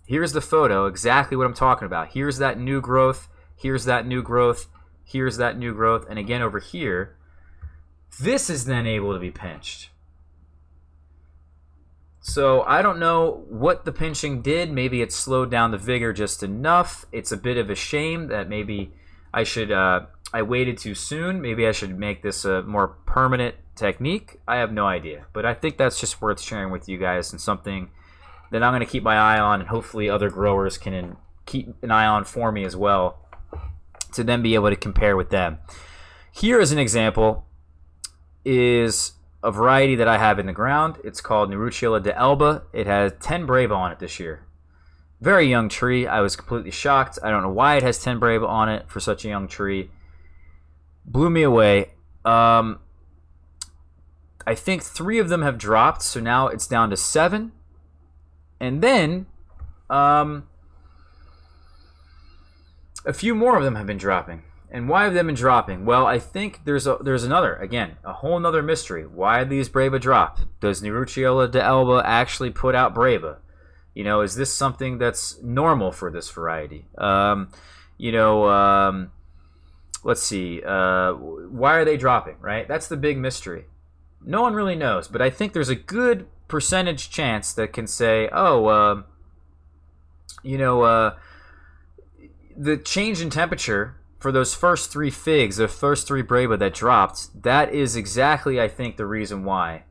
here's the photo, exactly what I'm talking about. Here's that new growth. Here's that new growth. Here's that new growth. And again over here, this is then able to be pinched. So I don't know what the pinching did. Maybe it slowed down the vigor just enough. It's a bit of a shame that maybe I waited too soon. Maybe I should make this a more permanent technique. I have no idea. But I think that's just worth sharing with you guys, and something that I'm going to keep my eye on, and hopefully other growers can keep an eye on for me as well, to then be able to compare with them. Here as an example is a variety that I have in the ground. It's called Nerucciola de Elba. It has 10 Brava on it this year. Very young tree. I was completely shocked. I don't know why it has 10 Brava on it for such a young tree. Blew me away. I think 3 of them have dropped, so now it's down to 7. And then a few more of them have been dropping. And why have they been dropping? Well, I think there's another, again, a whole nother mystery. Why did these Brava drop? Does Nerucciola de Elba actually put out Brava? You know, is this something that's normal for this variety? Let's see. Why are they dropping, right? That's the big mystery. No one really knows, but I think there's a good percentage chance that can say, the change in temperature for those first 3 figs, the first 3 Brava that dropped, that is exactly, I think, the reason why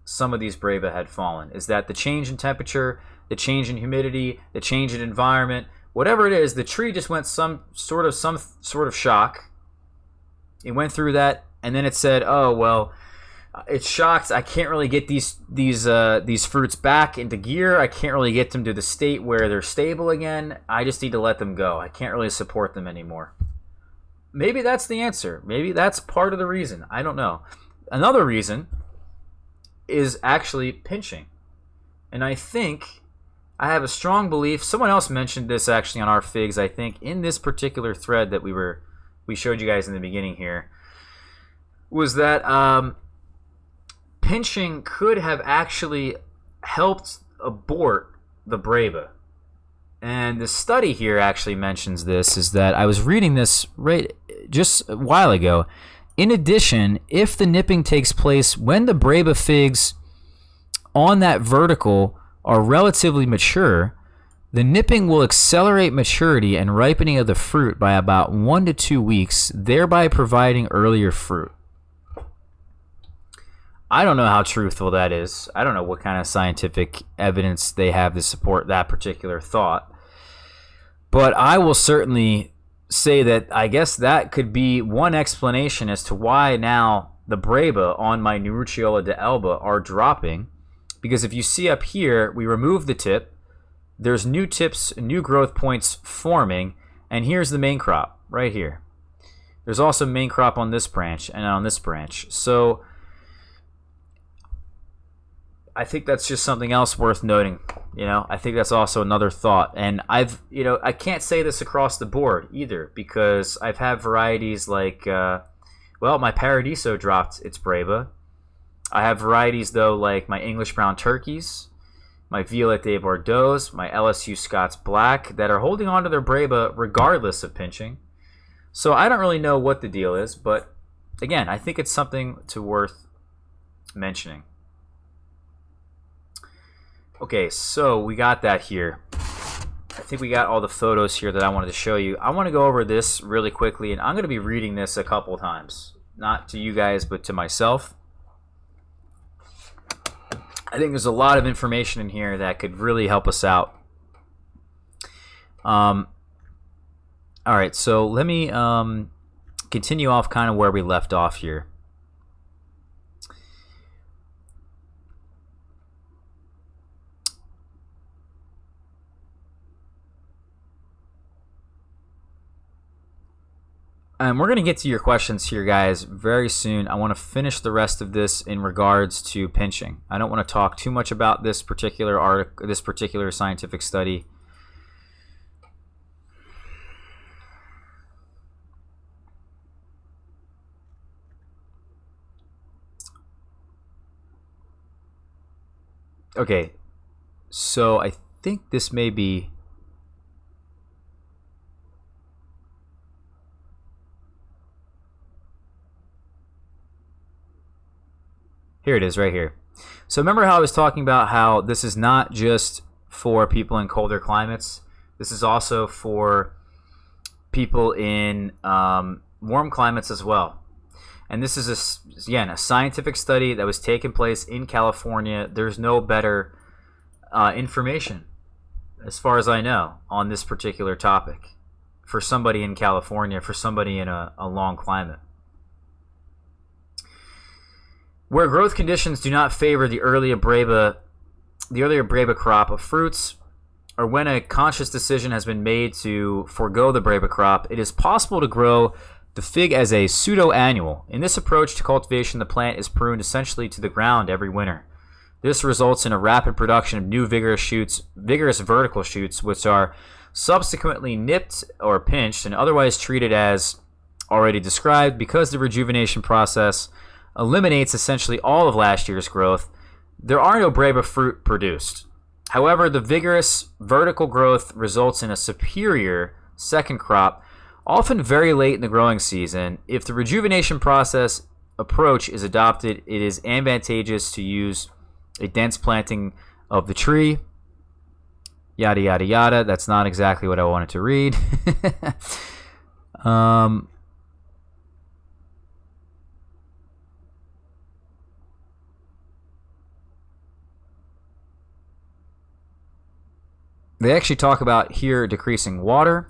some of these Brava had fallen, is that the change in temperature, the change in humidity, the change in environment, whatever it is, the tree just went some sort of shock. It went through that, and then it said, "Oh well, it's shocked. I can't really get these fruits back into gear. I can't really get them to the state where they're stable again. I just need to let them go. I can't really support them anymore." Maybe that's the answer. Maybe that's part of the reason. I don't know. Another reason is actually pinching. And I think I have a strong belief. Someone else mentioned this actually on our figs, I think, in this particular thread that we showed you guys in the beginning here, was that pinching could have actually helped abort the Brava. And the study here actually mentions this, is that I was reading this right just a while ago. In addition, if the nipping takes place when the Brava figs on that vertical are relatively mature, the nipping will accelerate maturity and ripening of the fruit by about 1 to 2 weeks, thereby providing earlier fruit. I don't know how truthful that is. I don't know what kind of scientific evidence they have to support that particular thought. But I will certainly say that I guess that could be one explanation as to why now the Brava on my Nerucciola de Elba are dropping. Because if you see up here, we remove the tip. There's new tips, new growth points forming. And here's the main crop right here. There's also main crop on this branch and on this branch. So I think that's just something else worth noting. I think that's also another thought. And I can't say this across the board either, because I've had varieties like, my Paradiso dropped its Brava. I have varieties though like my English Brown Turkeys, my Violette de Bordeaux, my LSU Scots Black, that are holding on to their Brava regardless of pinching. So I don't really know what the deal is, but again, I think it's something worth mentioning. Okay, so we got that here. I think we got all the photos here that I wanted to show you. I want to go over this really quickly, and I'm going to be reading this a couple times. Not to you guys, but to myself. I think there's a lot of information in here that could really help us out. All right, so let me continue off kind of where we left off here. We're going to get to your questions here, guys, very soon. I want to finish the rest of this in regards to pinching. I don't want to talk too much about this particular article, this particular scientific study. Okay, so I think this may be... Here it is right here. So remember how I was talking about how this is not just for people in colder climates. This is also for people in warm climates as well. And this is, again, a scientific study that was taking place in California. There's no better information, as far as I know, on this particular topic for somebody in California, for somebody in a long climate. Where growth conditions do not favor the early Abreba crop of fruits, or when a conscious decision has been made to forego the Breba crop, it is possible to grow the fig as a pseudo-annual. In this approach to cultivation, the plant is pruned essentially to the ground every winter. This results in a rapid production of new vigorous vertical shoots, which are subsequently nipped or pinched and otherwise treated as already described. Because the rejuvenation process eliminates essentially all of last year's growth, there are no Breba fruit produced. However, the vigorous vertical growth results in a superior second crop, often very late in the growing season. If the rejuvenation process approach is adopted, it is advantageous to use a dense planting of the tree. Yada, yada, yada. That's not exactly what I wanted to read. They actually talk about here decreasing water.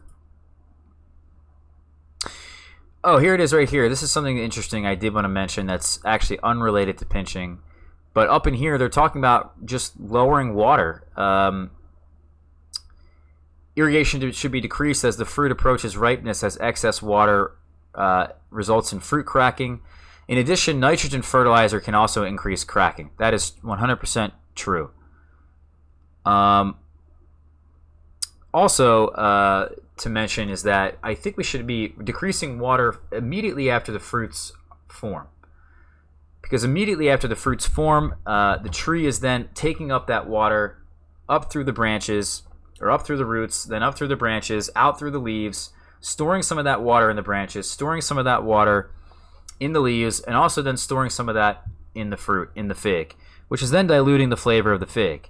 Oh, here it is right here. This is something interesting I did want to mention that's actually unrelated to pinching. But up in here, they're talking about just lowering water. Irrigation should be decreased as the fruit approaches ripeness, as excess water results in fruit cracking. In addition, nitrogen fertilizer can also increase cracking. That is 100% true. Also, to mention is that I think we should be decreasing water immediately after the fruits form. Because immediately after the fruits form, the tree is then taking up that water up through the branches, or up through the roots, then up through the branches, out through the leaves, storing some of that water in the branches, storing some of that water in the leaves, and also then storing some of that in the fruit, in the fig, which is then diluting the flavor of the fig.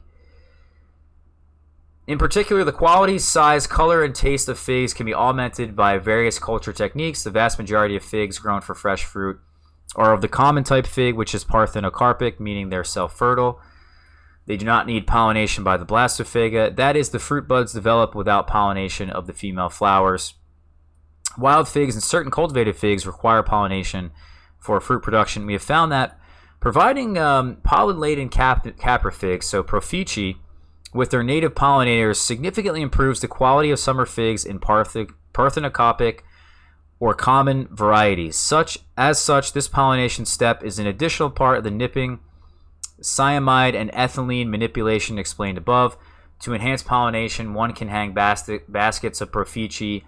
In particular, the quality, size, color, and taste of figs can be augmented by various culture techniques. The vast majority of figs grown for fresh fruit are of the common type fig, which is parthenocarpic, meaning they're self-fertile. They do not need pollination by the blastophaga. That is, the fruit buds develop without pollination of the female flowers. Wild figs and certain cultivated figs require pollination for fruit production. We have found that providing pollen-laden capra figs, so Profici, with their native pollinators significantly improves the quality of summer figs in parthenocopic or common varieties. As such, this pollination step is an additional part of the nipping, cyanide, and ethylene manipulation explained above. To enhance pollination, one can hang baskets of Profici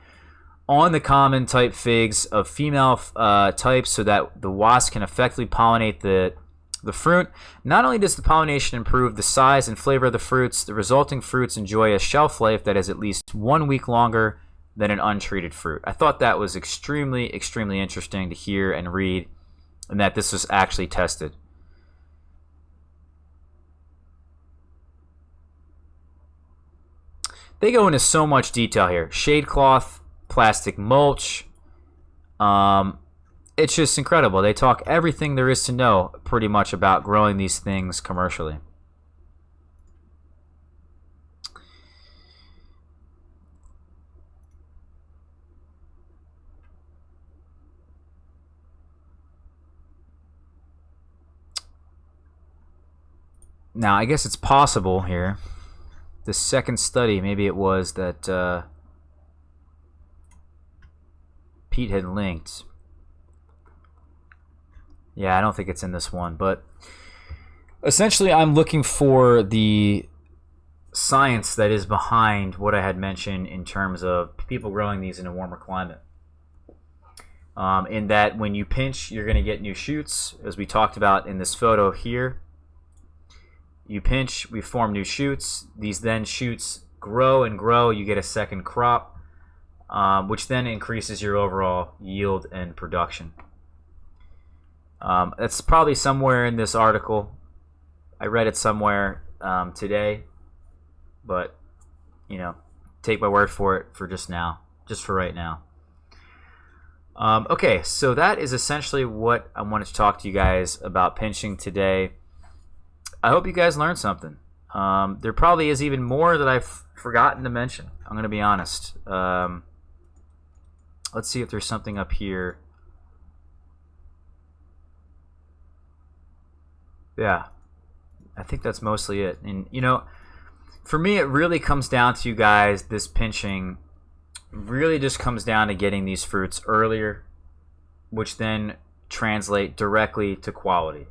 on the common type figs of female types so that the wasp can effectively pollinate the fruit. Not only does the pollination improve the size and flavor of the fruits, the resulting fruits enjoy a shelf life that is at least 1 week longer than an untreated fruit. I thought that was extremely, extremely interesting to hear and read, and that this was actually tested. They go into so much detail here. Shade cloth, plastic mulch, it's just incredible. They talk everything there is to know pretty much about growing these things commercially. Now, I guess it's possible here. The second study, maybe it was that Pete had linked. Yeah, I don't think it's in this one, but essentially I'm looking for the science that is behind what I had mentioned in terms of people growing these in a warmer climate. In that when you pinch, you're going to get new shoots, as we talked about in this photo here. You pinch, we form new shoots. These then shoots grow and grow. You get a second crop, which then increases your overall yield and production. That's probably somewhere in this article. I read it somewhere today, but take my word for it for just for right now. Okay, so that is essentially what I wanted to talk to you guys about pinching today. I hope you guys learned something. There probably is even more that I've forgotten to mention. I'm going to be honest. Let's see if there's something up here. Yeah, I think that's mostly it. And, for me, it really comes down to, you guys, this pinching really just comes down to getting these fruits earlier, which then translate directly to quality.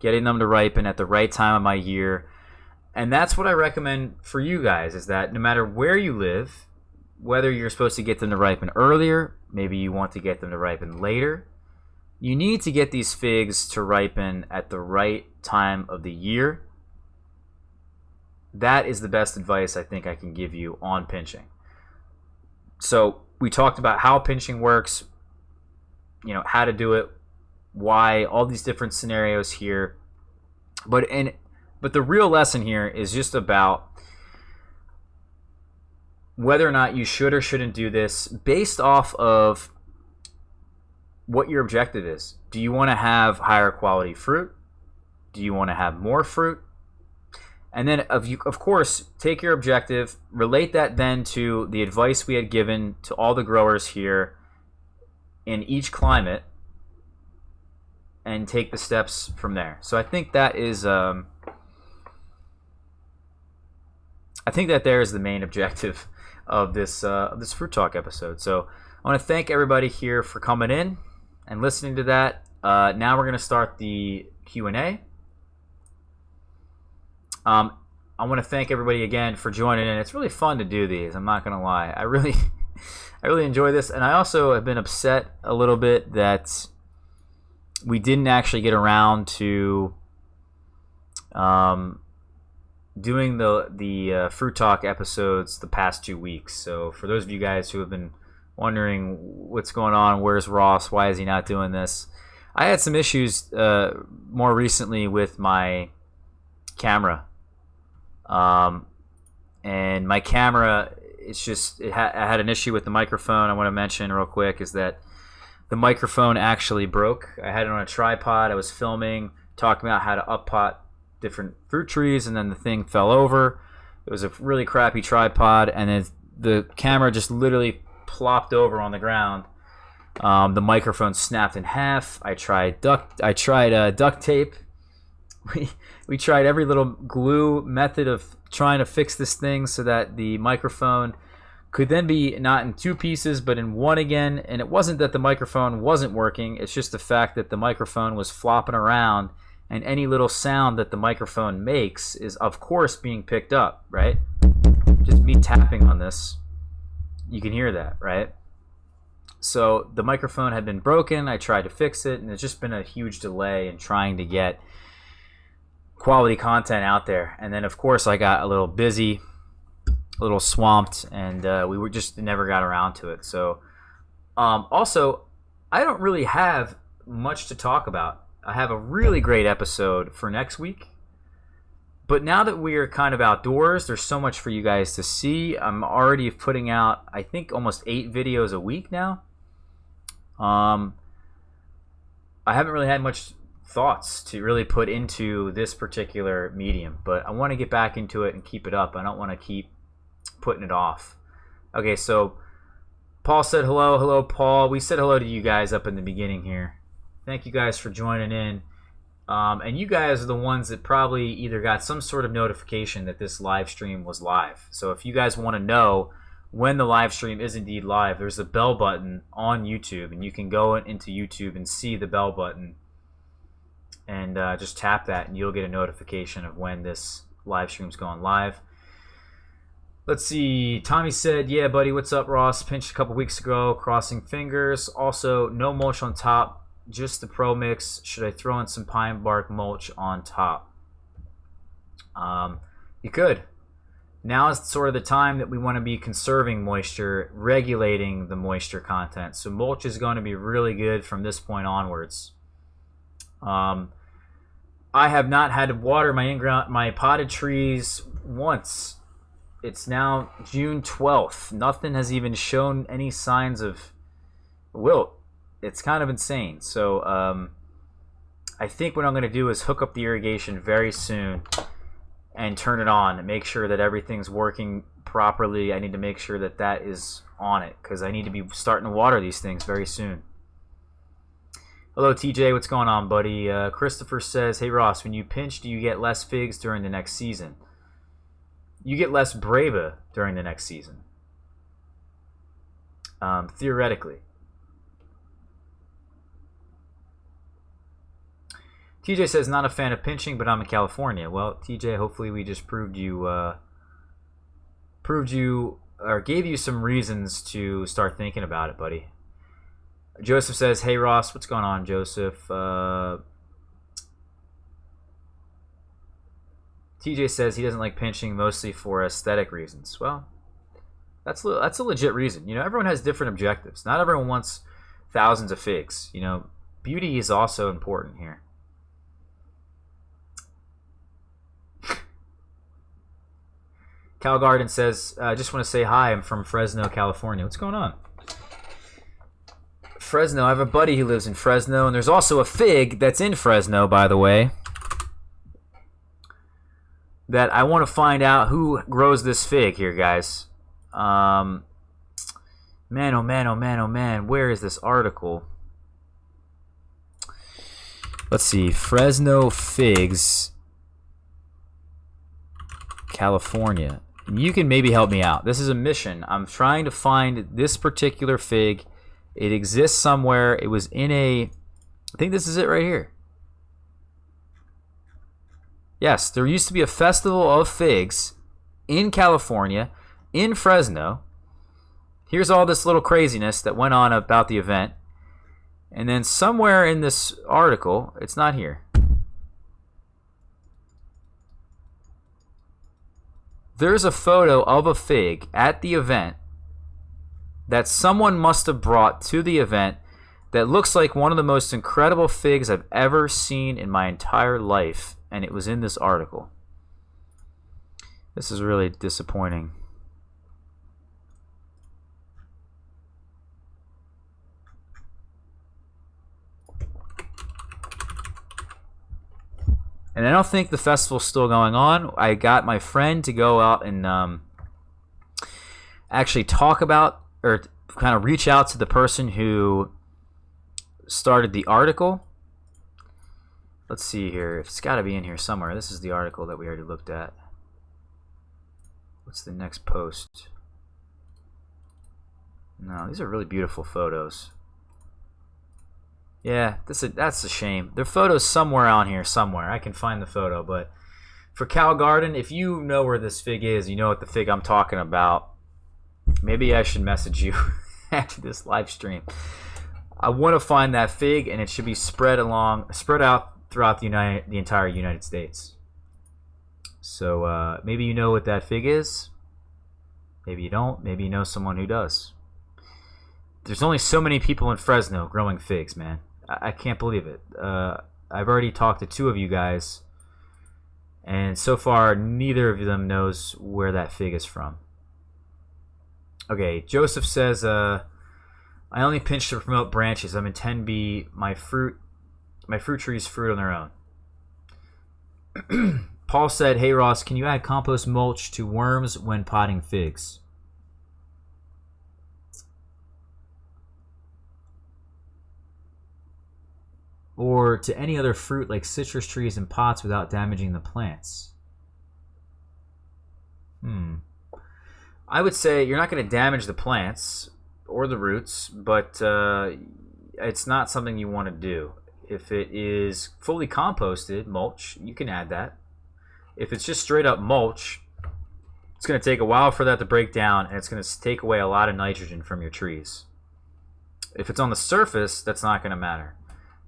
Getting them to ripen at the right time of my year. And that's what I recommend for you guys, is that no matter where you live, whether you're supposed to get them to ripen earlier, maybe you want to get them to ripen later, you need to get these figs to ripen at the right time of the year. That is the best advice I think I can give you on pinching. So we talked about how pinching works, how to do it, why, all these different scenarios here. But the real lesson here is just about whether or not you should or shouldn't do this based off of what your objective is. Do you want to have higher quality fruit? Do you want to have more fruit? And then, of course, take your objective, relate that then to the advice we had given to all the growers here in each climate, and take the steps from there. So I think that is, I think that there is the main objective of this Fruit Talk episode. So I want to thank everybody here for coming in and listening to that. Now we're going to start the Q&A. I want to thank everybody again for joining in. It's really fun to do these. I'm not going to lie. I really enjoy this. And I also have been upset a little bit that we didn't actually get around to doing the Fruit Talk episodes the past 2 weeks. So for those of you guys who have been wondering what's going on, where's Ross, why is he not doing this, I had some issues more recently with my camera. And my camera, I had an issue with the microphone. I want to mention real quick is that the microphone actually broke. I had it on a tripod. I was filming, talking about how to uppot different fruit trees, and then the thing fell over. It was a really crappy tripod, and then the camera just literally plopped over on the ground. The microphone snapped in half. I tried duct tape. We tried every little glue method of trying to fix this thing so that the microphone could then be not in two pieces but in one again. And it wasn't that the microphone wasn't working, it's just the fact that the microphone was flopping around, and any little sound that the microphone makes is of course being picked up, right? Just me tapping on this, you can hear that, right? So the microphone had been broken. I tried to fix it, and it's just been a huge delay in trying to get quality content out there. And then of course I got a little busy, a little swamped, and we were just never got around to it. So also, I don't really have much to talk about. I have a really great episode for next week, but now that we are kind of outdoors, there's so much for you guys to see. I'm already putting out, I think, almost 8 videos a week now. I haven't really had much thoughts to really put into this particular medium, but I want to get back into it and keep it up. I don't want to keep putting it off. Okay, so Paul said hello. Hello, Paul. We said hello to you guys up in the beginning here. Thank you guys for joining in. And you guys are the ones that probably either got some sort of notification that this live stream was live. So if you guys want to know when the live stream is indeed live, there's a bell button on YouTube, and you can go into YouTube and see the bell button, and just tap that, and you'll get a notification of when this live stream's going live. Let's see. Tommy said, "Yeah, buddy, what's up, Ross? Pinched a couple weeks ago, crossing fingers. Also, no mulch on top, just the Pro Mix. Should I throw in some pine bark mulch on top?" You could. Now is sort of the time that we want to be conserving moisture, regulating the moisture content. So mulch is going to be really good from this point onwards. I have not had to water my potted trees once. It's now June 12th. Nothing has even shown any signs of wilt. It's kind of insane. So I think what I'm going to do is hook up the irrigation very soon and turn it on and make sure that everything's working properly. I need to make sure that that is on it because I need to be starting to water these things very soon. Hello, TJ. What's going on, buddy? Christopher says, "Hey, Ross, when you pinch, do you get less figs during the next season?" You get less breva during the next season. Theoretically. TJ says, "Not a fan of pinching, but I'm in California." Well, TJ, hopefully we just proved you or gave you some reasons to start thinking about it, buddy. Joseph says, "Hey, Ross, what's going on, Joseph?" TJ says he doesn't like pinching mostly for aesthetic reasons. Well, that's a legit reason. You know, everyone has different objectives. Not everyone wants thousands of figs. You know, beauty is also important here. Cal Garden says, "I just want to say hi. I'm from Fresno, California." What's going on? Fresno. I have a buddy who lives in Fresno, and there's also a fig that's in Fresno, by the way, that I want to find out who grows this fig here, guys. Man, oh man, oh man, oh man. Where is this article? Let's see. Fresno figs, California. You can maybe help me out. This is a mission. I'm trying to find this particular fig. It exists somewhere. It was in a... I think this is it right here. Yes, there used to be a festival of figs in California, in Fresno. Here's all this little craziness that went on about the event. And then somewhere in this article, it's not here. There's a photo of a fig at the event that someone must have brought to the event that looks like one of the most incredible figs I've ever seen in my entire life, and it was in this article. This is really disappointing. And I don't think the festival's still going on. I got my friend to go out and actually talk about, or kind of reach out to the person who started the article. Let's see here. It's got to be in here somewhere. This is the article that we already looked at. What's the next post? No, these are really beautiful photos. Yeah, that's a shame. The photo's somewhere on here, somewhere. I can find the photo, but for Cal Garden, if you know where this fig is, you know what the fig I'm talking about, maybe I should message you after this live stream. I want to find that fig, and it should be spread out throughout the entire United States. So maybe you know what that fig is. Maybe you don't. Maybe you know someone who does. There's only so many people in Fresno growing figs, man. I can't believe it. I've already talked to 2 of you guys, and so far neither of them knows where that fig is from. Okay, Joseph says, "I only pinch to promote branches. I'm in 10B. My fruit trees fruit on their own." Paul said, "Hey Ross, can you add compost mulch to worms when potting figs?" Or to any other fruit like citrus trees in pots without damaging the plants? I would say you're not going to damage the plants or the roots, but it's not something you want to do. If it is fully composted mulch, you can add that. If it's just straight up mulch, it's going to take a while for that to break down, and it's going to take away a lot of nitrogen from your trees. If it's on the surface, that's not going to matter.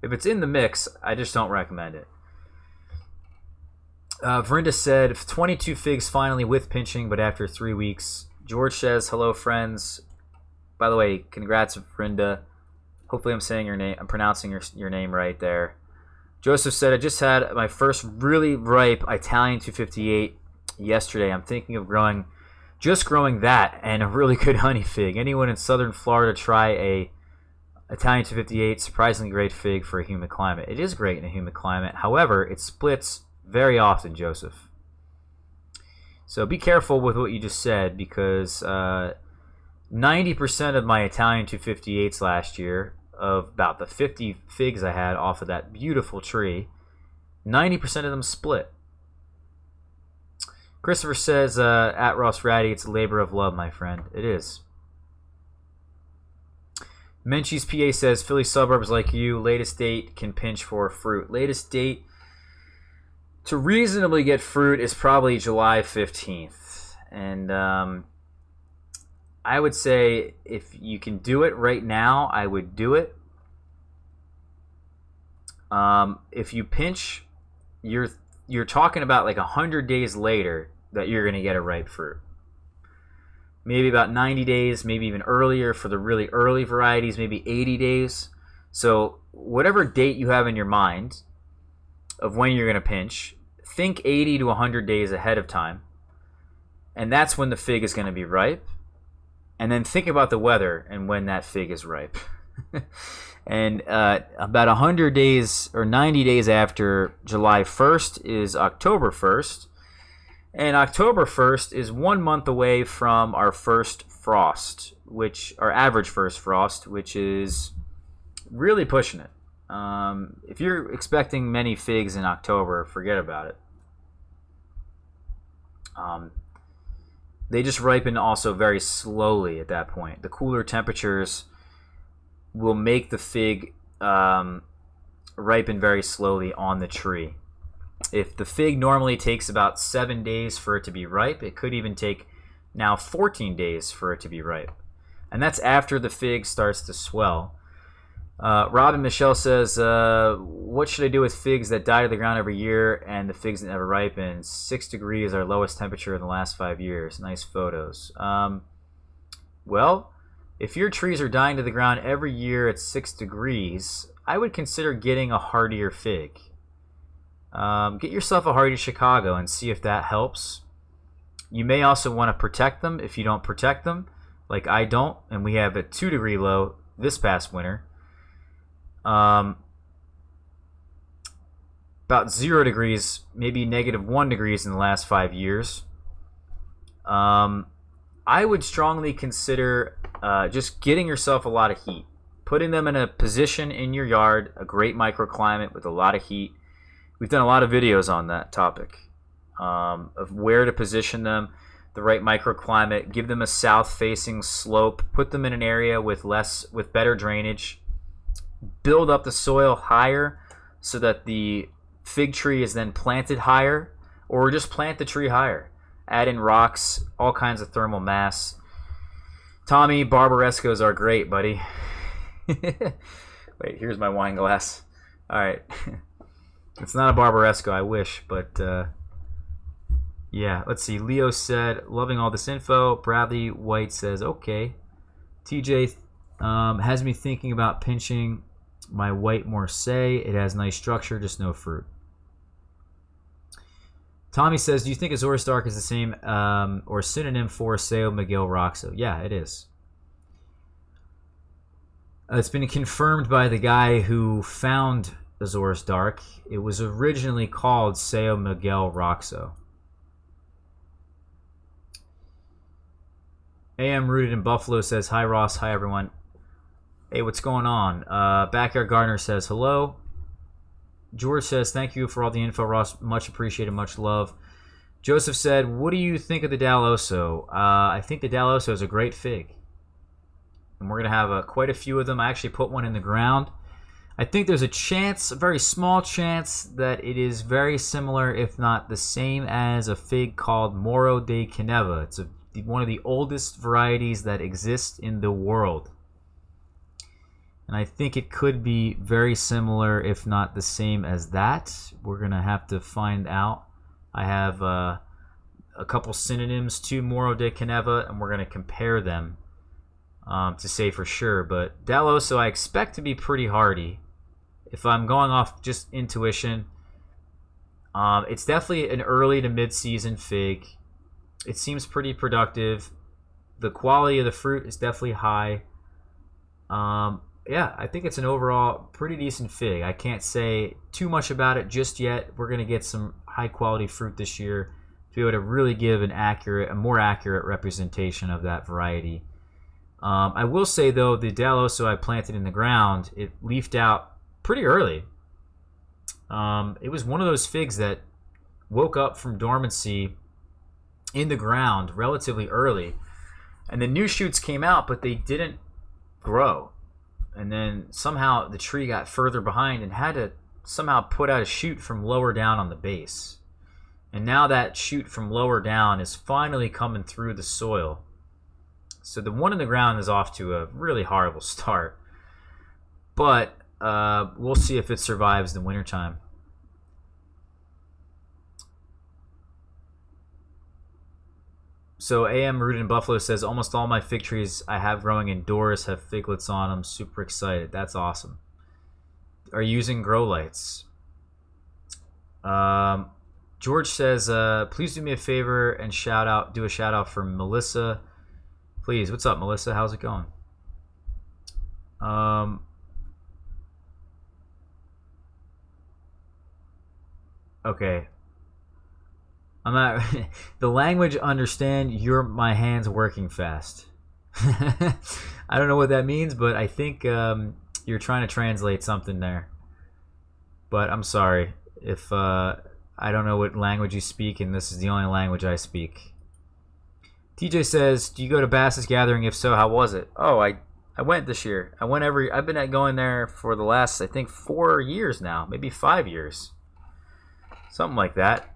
If it's in the mix, I just don't recommend it. Verinda said, 22 figs finally with pinching, but after 3 weeks. George says, hello, friends. By the way, congrats, Verinda. Hopefully I'm pronouncing your name right there. Joseph said, I just had my first really ripe Italian 258 yesterday. I'm thinking of growing that and a really good honey fig. Anyone in southern Florida try a Italian 258, surprisingly great fig for a humid climate. It is great in a humid climate. However, it splits very often, Joseph. So be careful with what you just said, because 90% of my Italian 258s last year, of about the 50 figs I had off of that beautiful tree, 90% of them split. Christopher says, at Ross Raddi, it's a labor of love, my friend. It is. Menchie's PA says, Philly suburbs like you, latest date can pinch for fruit. Latest date to reasonably get fruit is probably July 15th. And I would say if you can do it right now, I would do it. If you pinch, you're talking about like 100 days later that you're going to get a ripe fruit. Maybe about 90 days, maybe even earlier for the really early varieties, maybe 80 days. So whatever date you have in your mind of when you're going to pinch, think 80 to 100 days ahead of time. And that's when the fig is going to be ripe. And then think about the weather and when that fig is ripe. And about 100 days or 90 days after July 1st is October 1st. And October 1st is 1 month away from our first frost, our average first frost, which is really pushing it. If you're expecting many figs in October, forget about it. They just ripen also very slowly at that point. The cooler temperatures will make the fig ripen very slowly on the tree. If the fig normally takes about 7 days for it to be ripe, it could even take now 14 days for it to be ripe. And that's after the fig starts to swell. Robin Michelle says, what should I do with figs that die to the ground every year and the figs that never ripen? 6 degrees, our lowest temperature in the last 5 years. Nice photos. Well, if your trees are dying to the ground every year at 6 degrees, I would consider getting a hardier fig. Get yourself a hardy Chicago and see if that helps. You may also want to protect them if you don't protect them, like I don't, and we have a 2 degree low this past winter. About 0 degrees, maybe -1 degrees in the last 5 years. I would strongly consider just getting yourself a lot of heat. Putting them in a position in your yard, a great microclimate with a lot of heat. We've done a lot of videos on that topic, of where to position them, the right microclimate, give them a south-facing slope, put them in an area with better drainage, build up the soil higher so that the fig tree is then planted higher, or just plant the tree higher. Add in rocks, all kinds of thermal mass. Tommy, Barbarescos are great, buddy. Wait, here's my wine glass. All right. It's not a Barbaresco, I wish, but yeah. Let's see. Leo said, loving all this info. Bradley White says, okay. TJ has me thinking about pinching my white Marseille. It has nice structure, just no fruit. Tommy says, do you think Azores Dark is the same or synonym for Seo Miguel Roxo? Yeah, it is. It's been confirmed by the guy who found Azores Dark. It was originally called Seo Miguel Roxo. AM Rooted in Buffalo says, hi Ross, hi everyone. Hey, what's going on? Backyard Gardener says, hello. George says, thank you for all the info, Ross. Much appreciated, much love. Joseph said, what do you think of the Daloso? I think the Daloso is a great fig. And we're going to have quite a few of them. I actually put one in the ground. I think there's a chance, a very small chance, that it is very similar, if not the same, as a fig called Moro de Caneva. It's one of the oldest varieties that exist in the world. And I think it could be very similar, if not the same as that. We're going to have to find out. I have a couple synonyms to Moro de Caneva, and we're going to compare them to say for sure. But Daloso I expect to be pretty hardy. If I'm going off just intuition, it's definitely an early to mid-season fig. It seems pretty productive. The quality of the fruit is definitely high. Yeah, I think it's an overall pretty decent fig. I can't say too much about it just yet. We're going to get some high-quality fruit this year to be able to really give a more accurate representation of that variety. I will say, though, the Daloso I planted in the ground, it leafed out pretty early. It was one of those figs that woke up from dormancy in the ground relatively early. And the new shoots came out, but they didn't grow. And then somehow the tree got further behind and had to somehow put out a shoot from lower down on the base. And now that shoot from lower down is finally coming through the soil. So the one in the ground is off to a really horrible start. But we'll see if it survives the wintertime. So AM Rooted in Buffalo says, almost all my fig trees I have growing indoors have figlets on them. Super excited. That's awesome. Are you using grow lights? George says, please do me a favor and do a shout out for Melissa. Please. What's up, Melissa? How's it going? Okay. I'm not the language understand my hands working fast. I don't know what that means, but I think you're trying to translate something there. But I'm sorry if I don't know what language you speak, and this is the only language I speak. TJ says, do you go to Bass's Gathering? If so, how was it? Oh, I went this year. I've been going there for the last, I think, 4 years now, maybe 5 years. Something like that.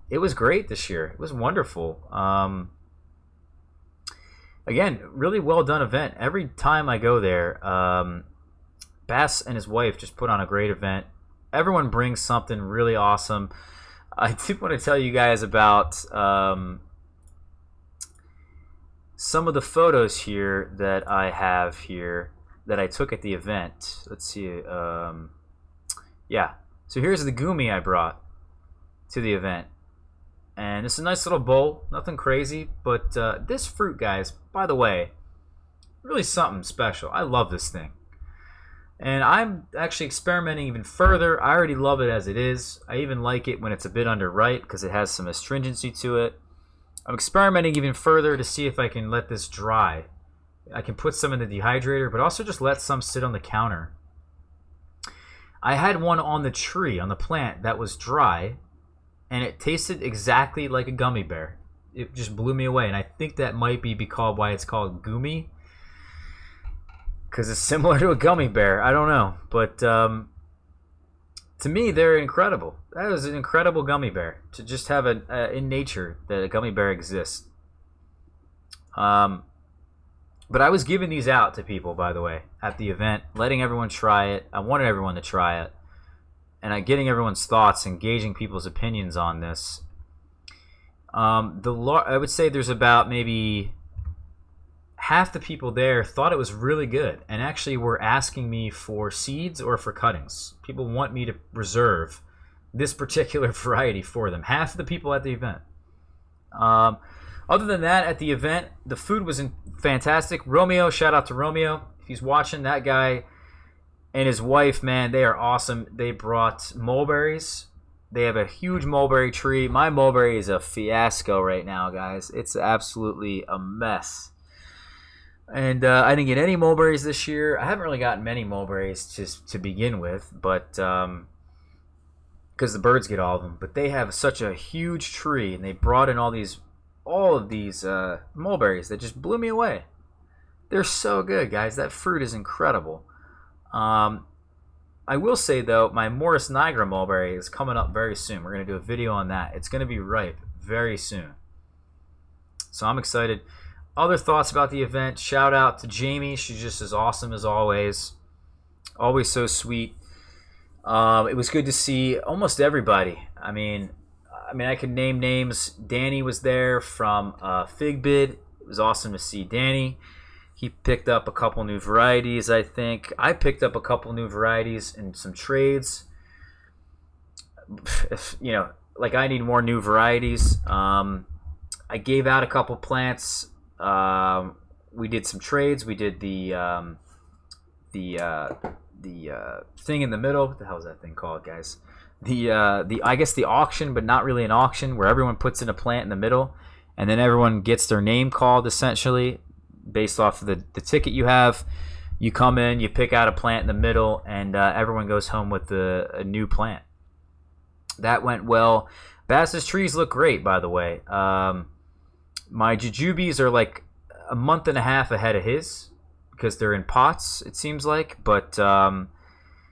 It was great this year. It was wonderful. Again, really well done event. Every time I go there, Bass and his wife just put on a great event. Everyone brings something really awesome. I did want to tell you guys about some of the photos here that I have here that I took at the event. Let's see. Yeah. So here's the gumi I brought to the event. And it's a nice little bowl, nothing crazy, but this fruit, guys, by the way, really something special. I love this thing. And I'm actually experimenting even further. I already love it as it is. I even like it when it's a bit underripe because it has some astringency to it. I'm experimenting even further to see if I can let this dry. I can put some in the dehydrator, but also just let some sit on the counter. I had one on the tree, on the plant, that was dry, and it tasted exactly like a gummy bear. It just blew me away, and I think that might be why it's called gumi, because it's similar to a gummy bear. I don't know, but to me, they're incredible. That was an incredible gummy bear to just have in nature that a gummy bear exists. But I was giving these out to people, by the way, at the event, letting everyone try it. I wanted everyone to try it. And getting everyone's thoughts, engaging people's opinions on this. I would say there's about maybe half the people there thought it was really good and actually were asking me for seeds or for cuttings. People want me to reserve this particular variety for them. Half the people at the event. Other than that, at the event, the food was fantastic. Romeo, shout out to Romeo. If he's watching, that guy and his wife, man, they are awesome. They brought mulberries. They have a huge mulberry tree. My mulberry is a fiasco right now, guys. It's absolutely a mess. And I didn't get any mulberries this year. I haven't really gotten many mulberries to begin with, but because the birds get all of them. But they have such a huge tree, and they brought in all of these mulberries that just blew me away. They're so good, guys. That fruit is incredible. I will say, though, my Morris Niagara mulberry is coming up very soon. We're going to do a video on that. It's going to be ripe very soon. So I'm excited. Other thoughts about the event. Shout out to Jamie. She's just as awesome as always. Always so sweet. It was good to see almost everybody. I mean, I can name names. Danny was there from Fig Bid. It was awesome to see Danny. He picked up a couple new varieties, I think. I picked up a couple new varieties and some trades. If, like I need more new varieties. I gave out a couple plants. We did some trades. We did the thing in the middle. What the hell is that thing called, guys? The I guess the auction, but not really an auction, where everyone puts in a plant in the middle, and then everyone gets their name called essentially based off of the ticket you have. You come in, you pick out a plant in the middle, and everyone goes home with a new plant. That went well. Bass's trees look great, by the way. My jujubes are like a month and a half ahead of his because they're in pots, it seems like. But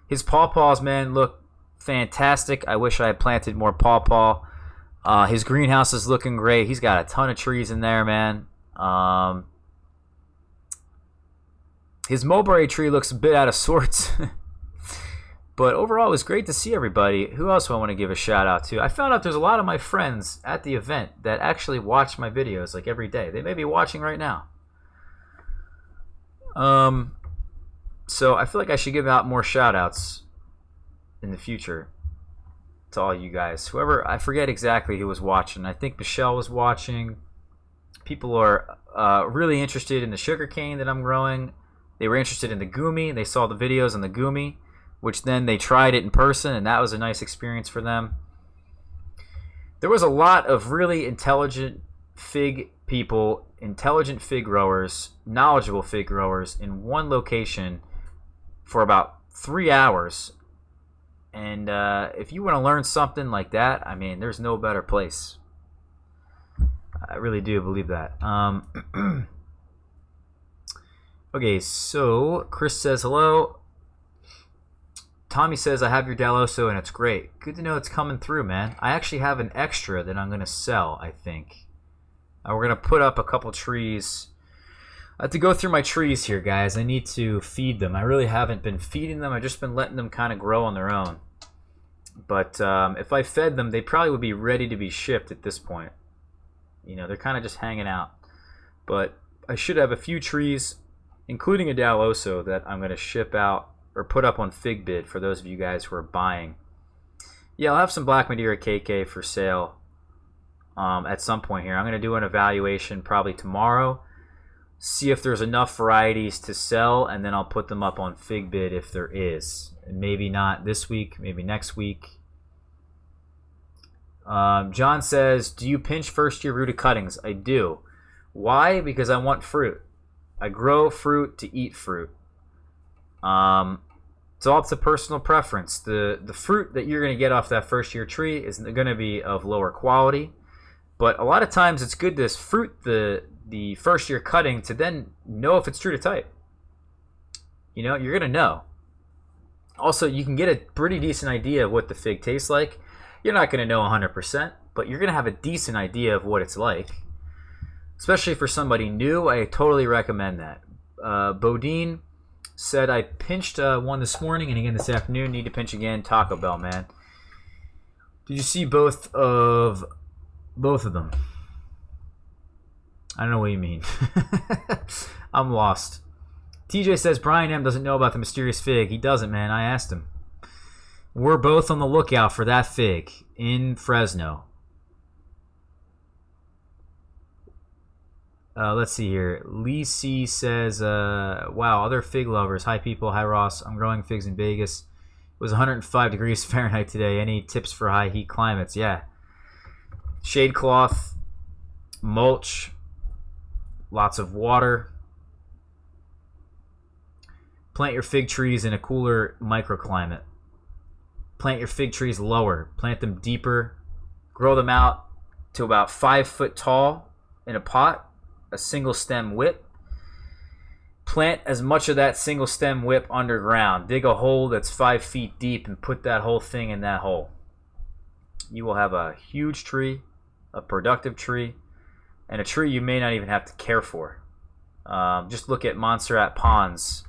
his pawpaws, man, look fantastic. I wish I had planted more pawpaw. His greenhouse is looking great. He's got a ton of trees in there, man. His mulberry tree looks a bit out of sorts. But overall, it was great to see everybody. Who else do I want to give a shout out to? I found out there's a lot of my friends at the event that actually watch my videos like every day. They may be watching right now. So I feel like I should give out more shout outs in the future to all you guys. Whoever, I forget exactly who was watching. I think Michelle was watching. People are really interested in the sugarcane that I'm growing. They were interested in the gumi. They saw the videos on the gumi, which then they tried it in person, and that was a nice experience for them. There was a lot of really intelligent fig people, intelligent fig growers, knowledgeable fig growers in one location for about 3 hours. And if you want to learn something like that, I mean, there's no better place. I really do believe that. Okay, so Chris says hello. Tommy says, I have your Dalloso and it's great. Good to know it's coming through, man. I actually have an extra that I'm going to sell, I think. We're going to put up a couple trees. I have to go through my trees here, guys. I need to feed them. I really haven't been feeding them. I've just been letting them kind of grow on their own. But if I fed them, they probably would be ready to be shipped at this point. They're kind of just hanging out. But I should have a few trees, including a Dalloso, that I'm going to ship out or put up on Fig Bid for those of you guys who are buying. Yeah, I'll have some Black Madeira KK for sale at some point here. I'm going to do an evaluation probably tomorrow, see if there's enough varieties to sell, and then I'll put them up on Fig Bid if there is. And maybe not this week, maybe next week. John says, do you pinch first-year rooted cuttings? I do. Why? Because I want fruit. I grow fruit to eat fruit. It's all up to personal preference. The fruit that you're going to get off that first-year tree is going to be of lower quality. But a lot of times it's good to fruit the first-year cutting to then know if it's true to type. You're going to know. Also, you can get a pretty decent idea of what the fig tastes like. You're not going to know 100%, but you're going to have a decent idea of what it's like. Especially for somebody new, I totally recommend that. Bodine said, I pinched one this morning and again this afternoon. Need to pinch again. Taco Bell, man. Did you see both of them? I don't know what you mean. I'm lost. TJ says Brian M doesn't know about the mysterious fig. He doesn't, man. I asked him. We're both on the lookout for that fig in Fresno. Let's see here. Lee C says, wow, other fig lovers. Hi, people. Hi, Ross. I'm growing figs in Vegas. It was 105 degrees Fahrenheit today. Any tips for high heat climates? Yeah. Shade cloth, mulch, lots of water. Plant your fig trees in a cooler microclimate. plant your fig trees lower. Plant them deeper. Grow them out to about 5 foot tall in a pot, a single stem whip. Plant as much of that single stem whip underground. Dig a hole that's 5 feet deep and put that whole thing in that hole. You will have a huge tree, a productive tree, and a tree you may not even have to care for. Just look at Montserrat Ponds.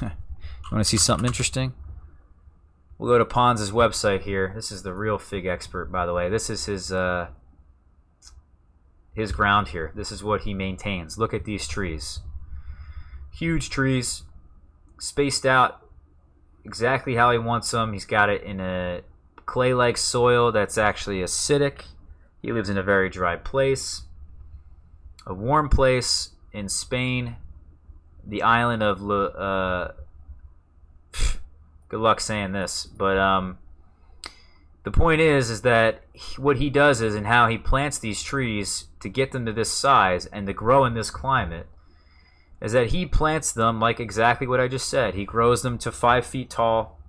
You want to see something interesting? We'll go to Pons' website here. This is the real fig expert, by the way. This is his ground here. This is what he maintains. Look at these trees. Huge trees, spaced out exactly how he wants them. He's got it in a clay-like soil that's actually acidic. He lives in a very dry place, a warm place in Spain, the island of good luck saying this, but the point is that what he does is, and how he plants these trees to get them to this size and to grow in this climate, is that he plants them like exactly what I just said. He grows them to 5 feet tall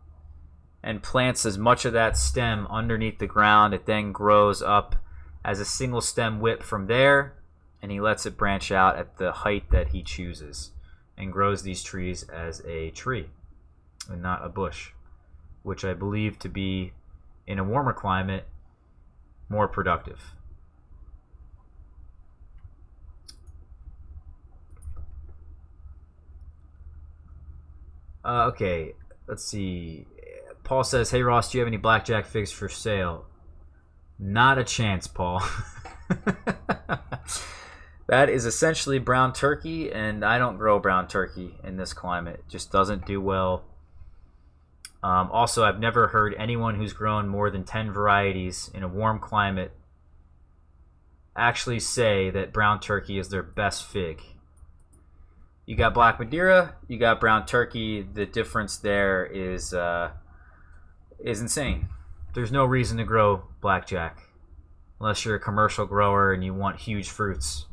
and plants as much of that stem underneath the ground. It then grows up as a single stem whip from there, and he lets it branch out at the height that he chooses and grows these trees as a tree and not a bush, which I believe to be, in a warmer climate, more productive. Okay, let's see. Paul says, hey Ross, do you have any blackjack figs for sale? Not a chance, Paul. That is essentially brown turkey, and I don't grow brown turkey in this climate. It just doesn't do well. Also, I've never heard anyone who's grown more than 10 varieties in a warm climate actually say that brown turkey is their best fig. You got Black Madeira, you got brown turkey. The difference there is insane. There's no reason to grow blackjack unless you're a commercial grower and you want huge fruits.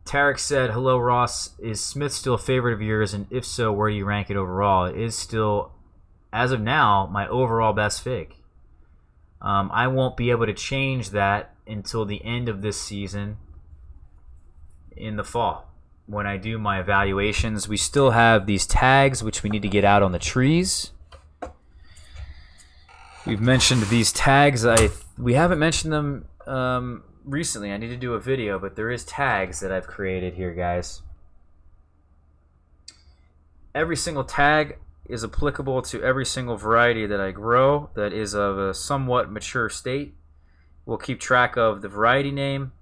Tarek said, hello Ross, is Smith still a favorite of yours, and if so, where do you rank it overall? It is still, as of now, my overall best fig. I won't be able to change that until the end of this season in the fall when I do my evaluations. We still have these tags which we need to get out on the trees. We've mentioned these tags. We haven't mentioned them recently. I need to do a video, but there is tags that I've created here, guys. Every single tag is applicable to every single variety that I grow that is of a somewhat mature state. We'll keep track of the variety name,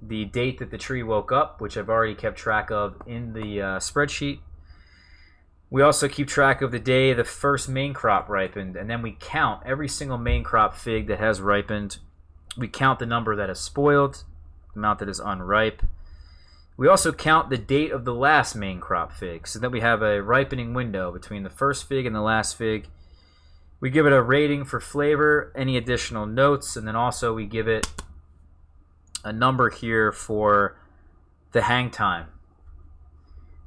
the date that the tree woke up, which I've already kept track of in the spreadsheet. We also keep track of the day the first main crop ripened, and then we count every single main crop fig that has ripened. We count the number that is spoiled, the amount that is unripe. We also count the date of the last main crop fig, so that we have a ripening window between the first fig and the last fig. We give it a rating for flavor, any additional notes, and then also we give it a number here for the hang time,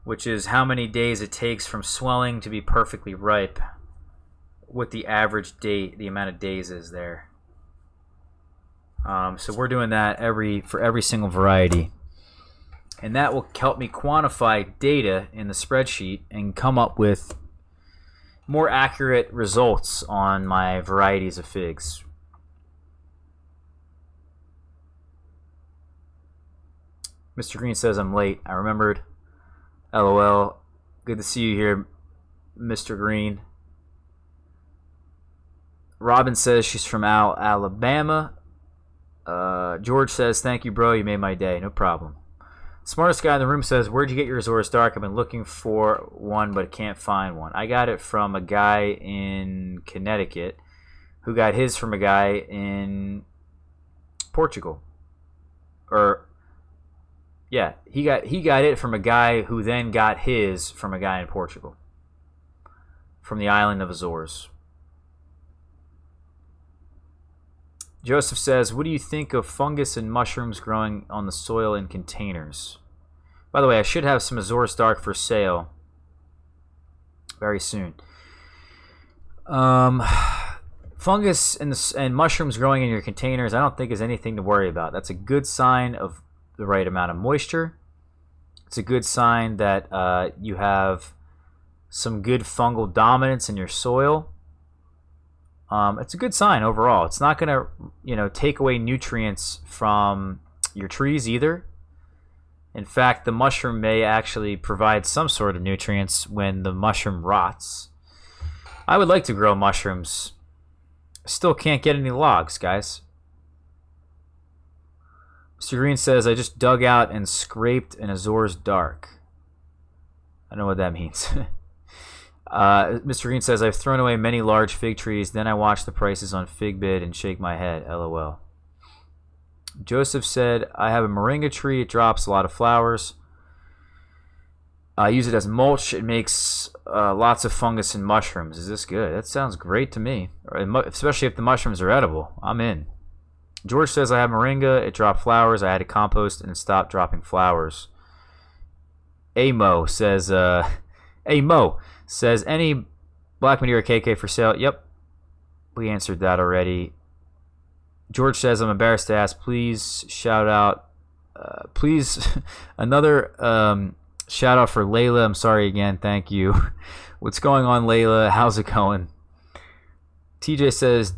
which is how many days it takes from swelling to be perfectly ripe, what the average date, the amount of days is there. So we're doing that for every single variety. And that will help me quantify data in the spreadsheet and come up with more accurate results on my varieties of figs. Mr. Green says I'm late. I remembered. LOL. Good to see you here, Mr. Green. Robin says she's from Alabama. George says, thank you, bro. You made my day. No problem. Smartest guy in the room says, where'd you get your Azores Dark? I've been looking for one, but can't find one. I got it from a guy in Connecticut who got his from a guy in Portugal. He got it from a guy who then got his from a guy in Portugal, from the island of Azores. Joseph says, what do you think of fungus and mushrooms growing on the soil in containers? By the way, I should have some Azores Dark for sale. very soon. Fungus and mushrooms growing in your containers, I don't think is anything to worry about. That's a good sign of the right amount of moisture. It's a good sign that you have some good fungal dominance in your soil. It's a good sign overall. It's not going to, take away nutrients from your trees either. In fact, the mushroom may actually provide some sort of nutrients when the mushroom rots. I would like to grow mushrooms. Still can't get any logs, guys. Mr. Green says, I just dug out and scraped an Azores Dark. I don't know what that means. Mr. Green says, I've thrown away many large fig trees. Then I watch the prices on Figbid and shake my head. LOL. Joseph said, I have a moringa tree. It drops a lot of flowers. I use it as mulch. It makes lots of fungus and mushrooms. Is this good? That sounds great to me, especially if the mushrooms are edible. I'm in. George says, I have moringa. It dropped flowers. I had to compost and it stopped dropping flowers. Amo says, any Black Madeira KK for sale? Yep. We answered that already. George says, I'm embarrassed to ask. Please shout out. Please, another shout out for Layla. I'm sorry again. Thank you. What's going on, Layla? How's it going? TJ says,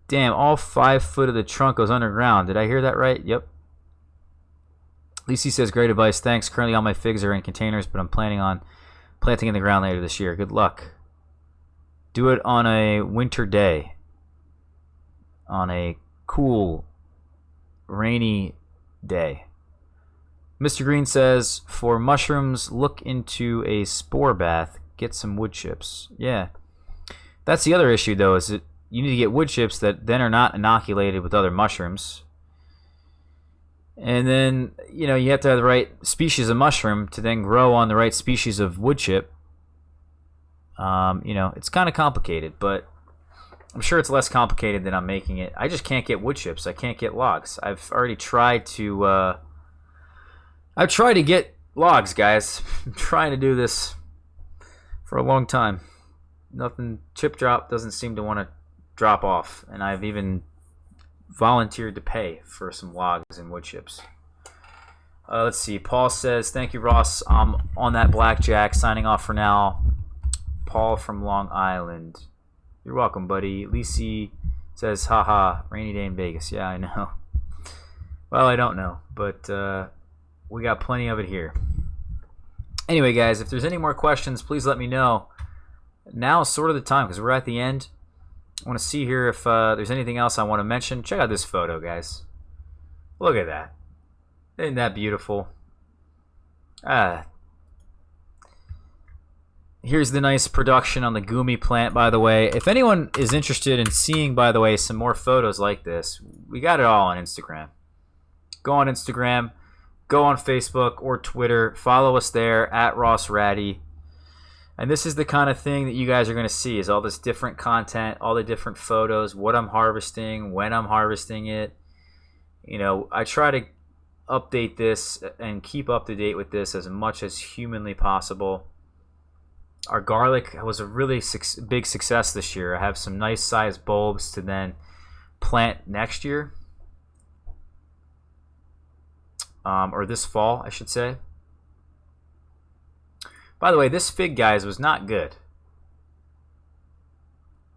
damn, all 5 foot of the trunk goes underground. Did I hear that right? Yep. Lisi says, great advice. Thanks. Currently all my figs are in containers, but I'm planning on planting in the ground later this year. Good luck. Do it on a winter day. On a cool, rainy day. Mr. Green says, for mushrooms, look into a spore bath. Get some wood chips. Yeah. That's the other issue, though, is that you need to get wood chips that then are not inoculated with other mushrooms. And then, you have to have the right species of mushroom to then grow on the right species of wood chip. It's kind of complicated, but I'm sure it's less complicated than I'm making it. I just can't get wood chips. I can't get logs. I've already tried to... I've tried to get logs, guys. I'm trying to do this for a long time. Nothing. Chip drop doesn't seem to want to drop off, and I've even volunteered to pay for some logs and wood chips. Let's see. Paul says, thank you, Ross. I'm on that blackjack. Signing off for now. Paul from Long Island. You're welcome, buddy. Lisi says, haha, rainy day in Vegas. Yeah, I know. Well, I don't know, but we got plenty of it here. Anyway, guys, if there's any more questions, please let me know. Now is sort of the time because we're at the end. I want to see here if there's anything else I want to mention. Check out this photo, guys. Look at that. Isn't that beautiful? Here's the nice production on the Gumi plant, by the way. If anyone is interested in seeing, by the way, some more photos like this, we got it all on Instagram. Go on Instagram. Go on Facebook or Twitter. Follow us there, at Ross Raddi. And this is the kind of thing that you guys are going to see, is all this different content, all the different photos, what I'm harvesting, when I'm harvesting it. I try to update this and keep up to date with this as much as humanly possible. Our garlic was a really big success this year. I have some nice sized bulbs to then plant next year. Or this fall, I should say. By the way, this fig, guys, was not good.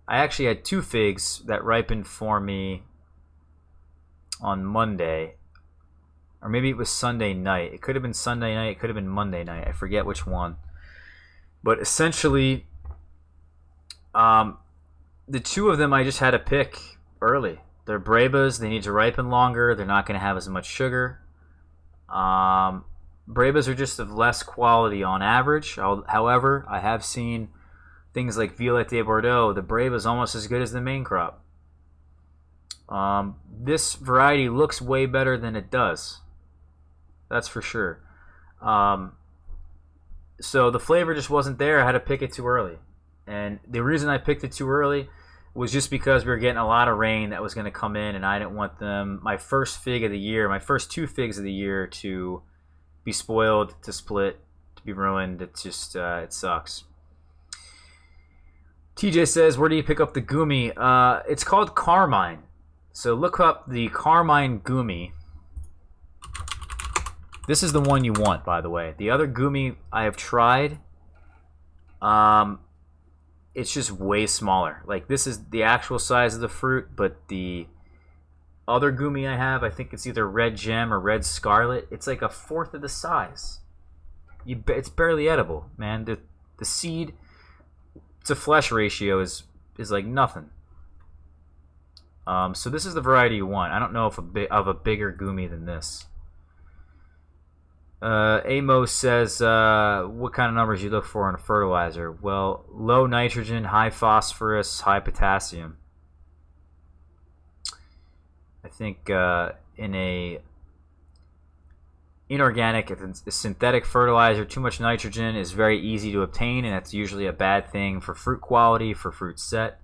I actually had 2 figs that ripened for me on Monday. Or maybe it was Sunday night. It could have been Sunday night. It could have been Monday night. I forget which one. But essentially, the 2 of them I just had to pick early. They're Brebas. They need to ripen longer. They're not going to have as much sugar. Brebas are just of less quality on average. However, I have seen things like Violette de Bordeaux. The Breva is almost as good as the main crop. This variety looks way better than it does. That's for sure. So the flavor just wasn't there. I had to pick it too early. And the reason I picked it too early was just because we were getting a lot of rain that was going to come in, and I didn't want my first fig of the year, my first 2 figs of the year, to be spoiled, to split, to be ruined. It just it sucks. TJ says, where do you pick up the gumi? It's called Carmine. So look up the Carmine gumi. This is the one you want, by the way. The other gumi I have tried, it's just way smaller. Like, this is the actual size of the fruit, but the other gumi I have, I think it's either red gem or red scarlet. It's like a fourth of the size. It's barely edible, man. The seed to flesh ratio is like nothing. So this is the variety you want. I don't know if of a bigger gumi than this. Amos says, what kind of numbers you look for in a fertilizer? Well, low nitrogen, high phosphorus, high potassium. I think in a inorganic, if it's a synthetic fertilizer, too much nitrogen is very easy to obtain, and it's usually a bad thing for fruit quality, for fruit set.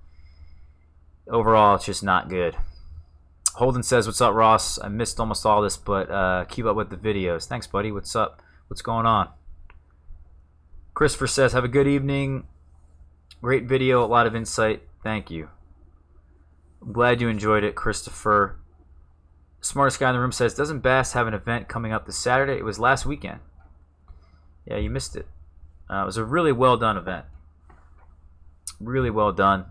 Overall, it's just not good. Holden says, what's up, Ross? I missed almost all this, but keep up with the videos. Thanks, buddy. What's up? What's going on? Christopher says, have a good evening. Great video, a lot of insight. Thank you. I'm glad you enjoyed it, Christopher. Smartest guy in the room says, doesn't Bass have an event coming up this Saturday? It was last weekend. Yeah, you missed it. It was a really well done event. Really well done.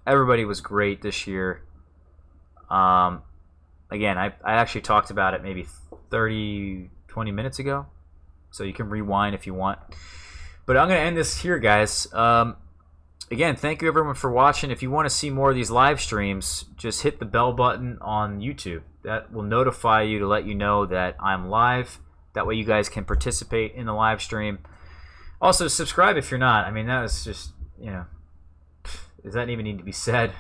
Everybody was great this year. Again, I actually talked about it maybe 20 minutes ago. So you can rewind if you want. But I'm going to end this here, guys. Again, thank you everyone for watching. If you want to see more of these live streams, just hit the bell button on YouTube. That will notify you to let you know that I'm live. That way you guys can participate in the live stream. Also, subscribe if you're not. I mean, that was just, does that even need to be said?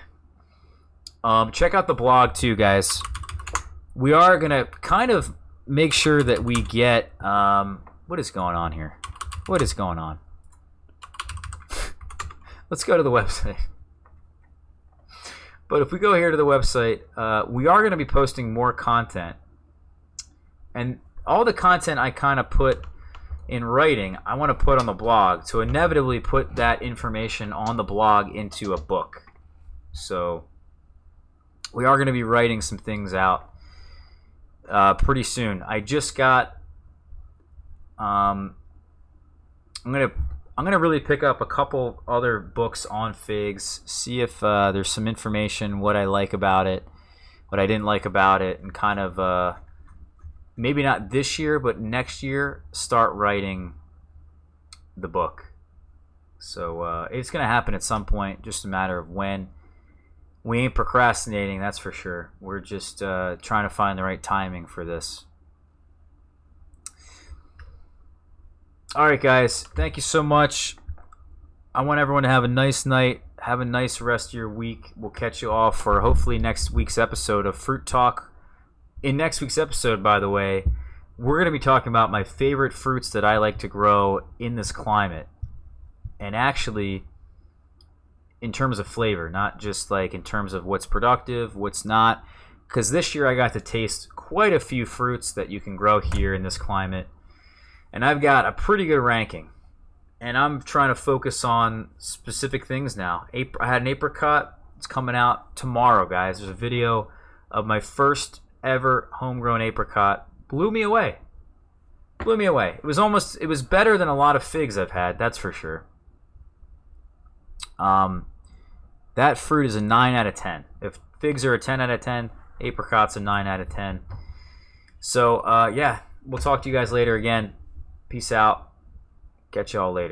Check out the blog too, guys. We are going to kind of make sure that we get... what is going on here? What is going on? Let's go to the website. But if we go here to the website, we are going to be posting more content. And all the content I kind of put in writing, I want to put on the blog to inevitably put that information on the blog into a book. So we are going to be writing some things out pretty soon. I just got... I'm gonna really pick up a couple other books on figs, see if there's some information, what I like about it, what I didn't like about it, and kind of maybe not this year, but next year, start writing the book. So it's gonna happen at some point, just a matter of when. We ain't procrastinating, that's for sure. We're just trying to find the right timing for this. Alright guys, thank you so much. I want everyone to have a nice night. Have a nice rest of your week. We'll catch you all for hopefully next week's episode of Fruit Talk. In next week's episode, by the way, we're going to be talking about my favorite fruits that I like to grow in this climate. And actually, in terms of flavor, not just like in terms of what's productive, what's not. Because this year I got to taste quite a few fruits that you can grow here in this climate. And I've got a pretty good ranking. And I'm trying to focus on specific things now. I had an apricot. It's coming out tomorrow, guys. There's a video of my first ever homegrown apricot. Blew me away. Blew me away. It was better than a lot of figs I've had, that's for sure. That fruit is a 9 out of 10. If figs are a 10 out of 10, apricot's a 9 out of 10. So, yeah, we'll talk to you guys later again. Peace out. Catch y'all later.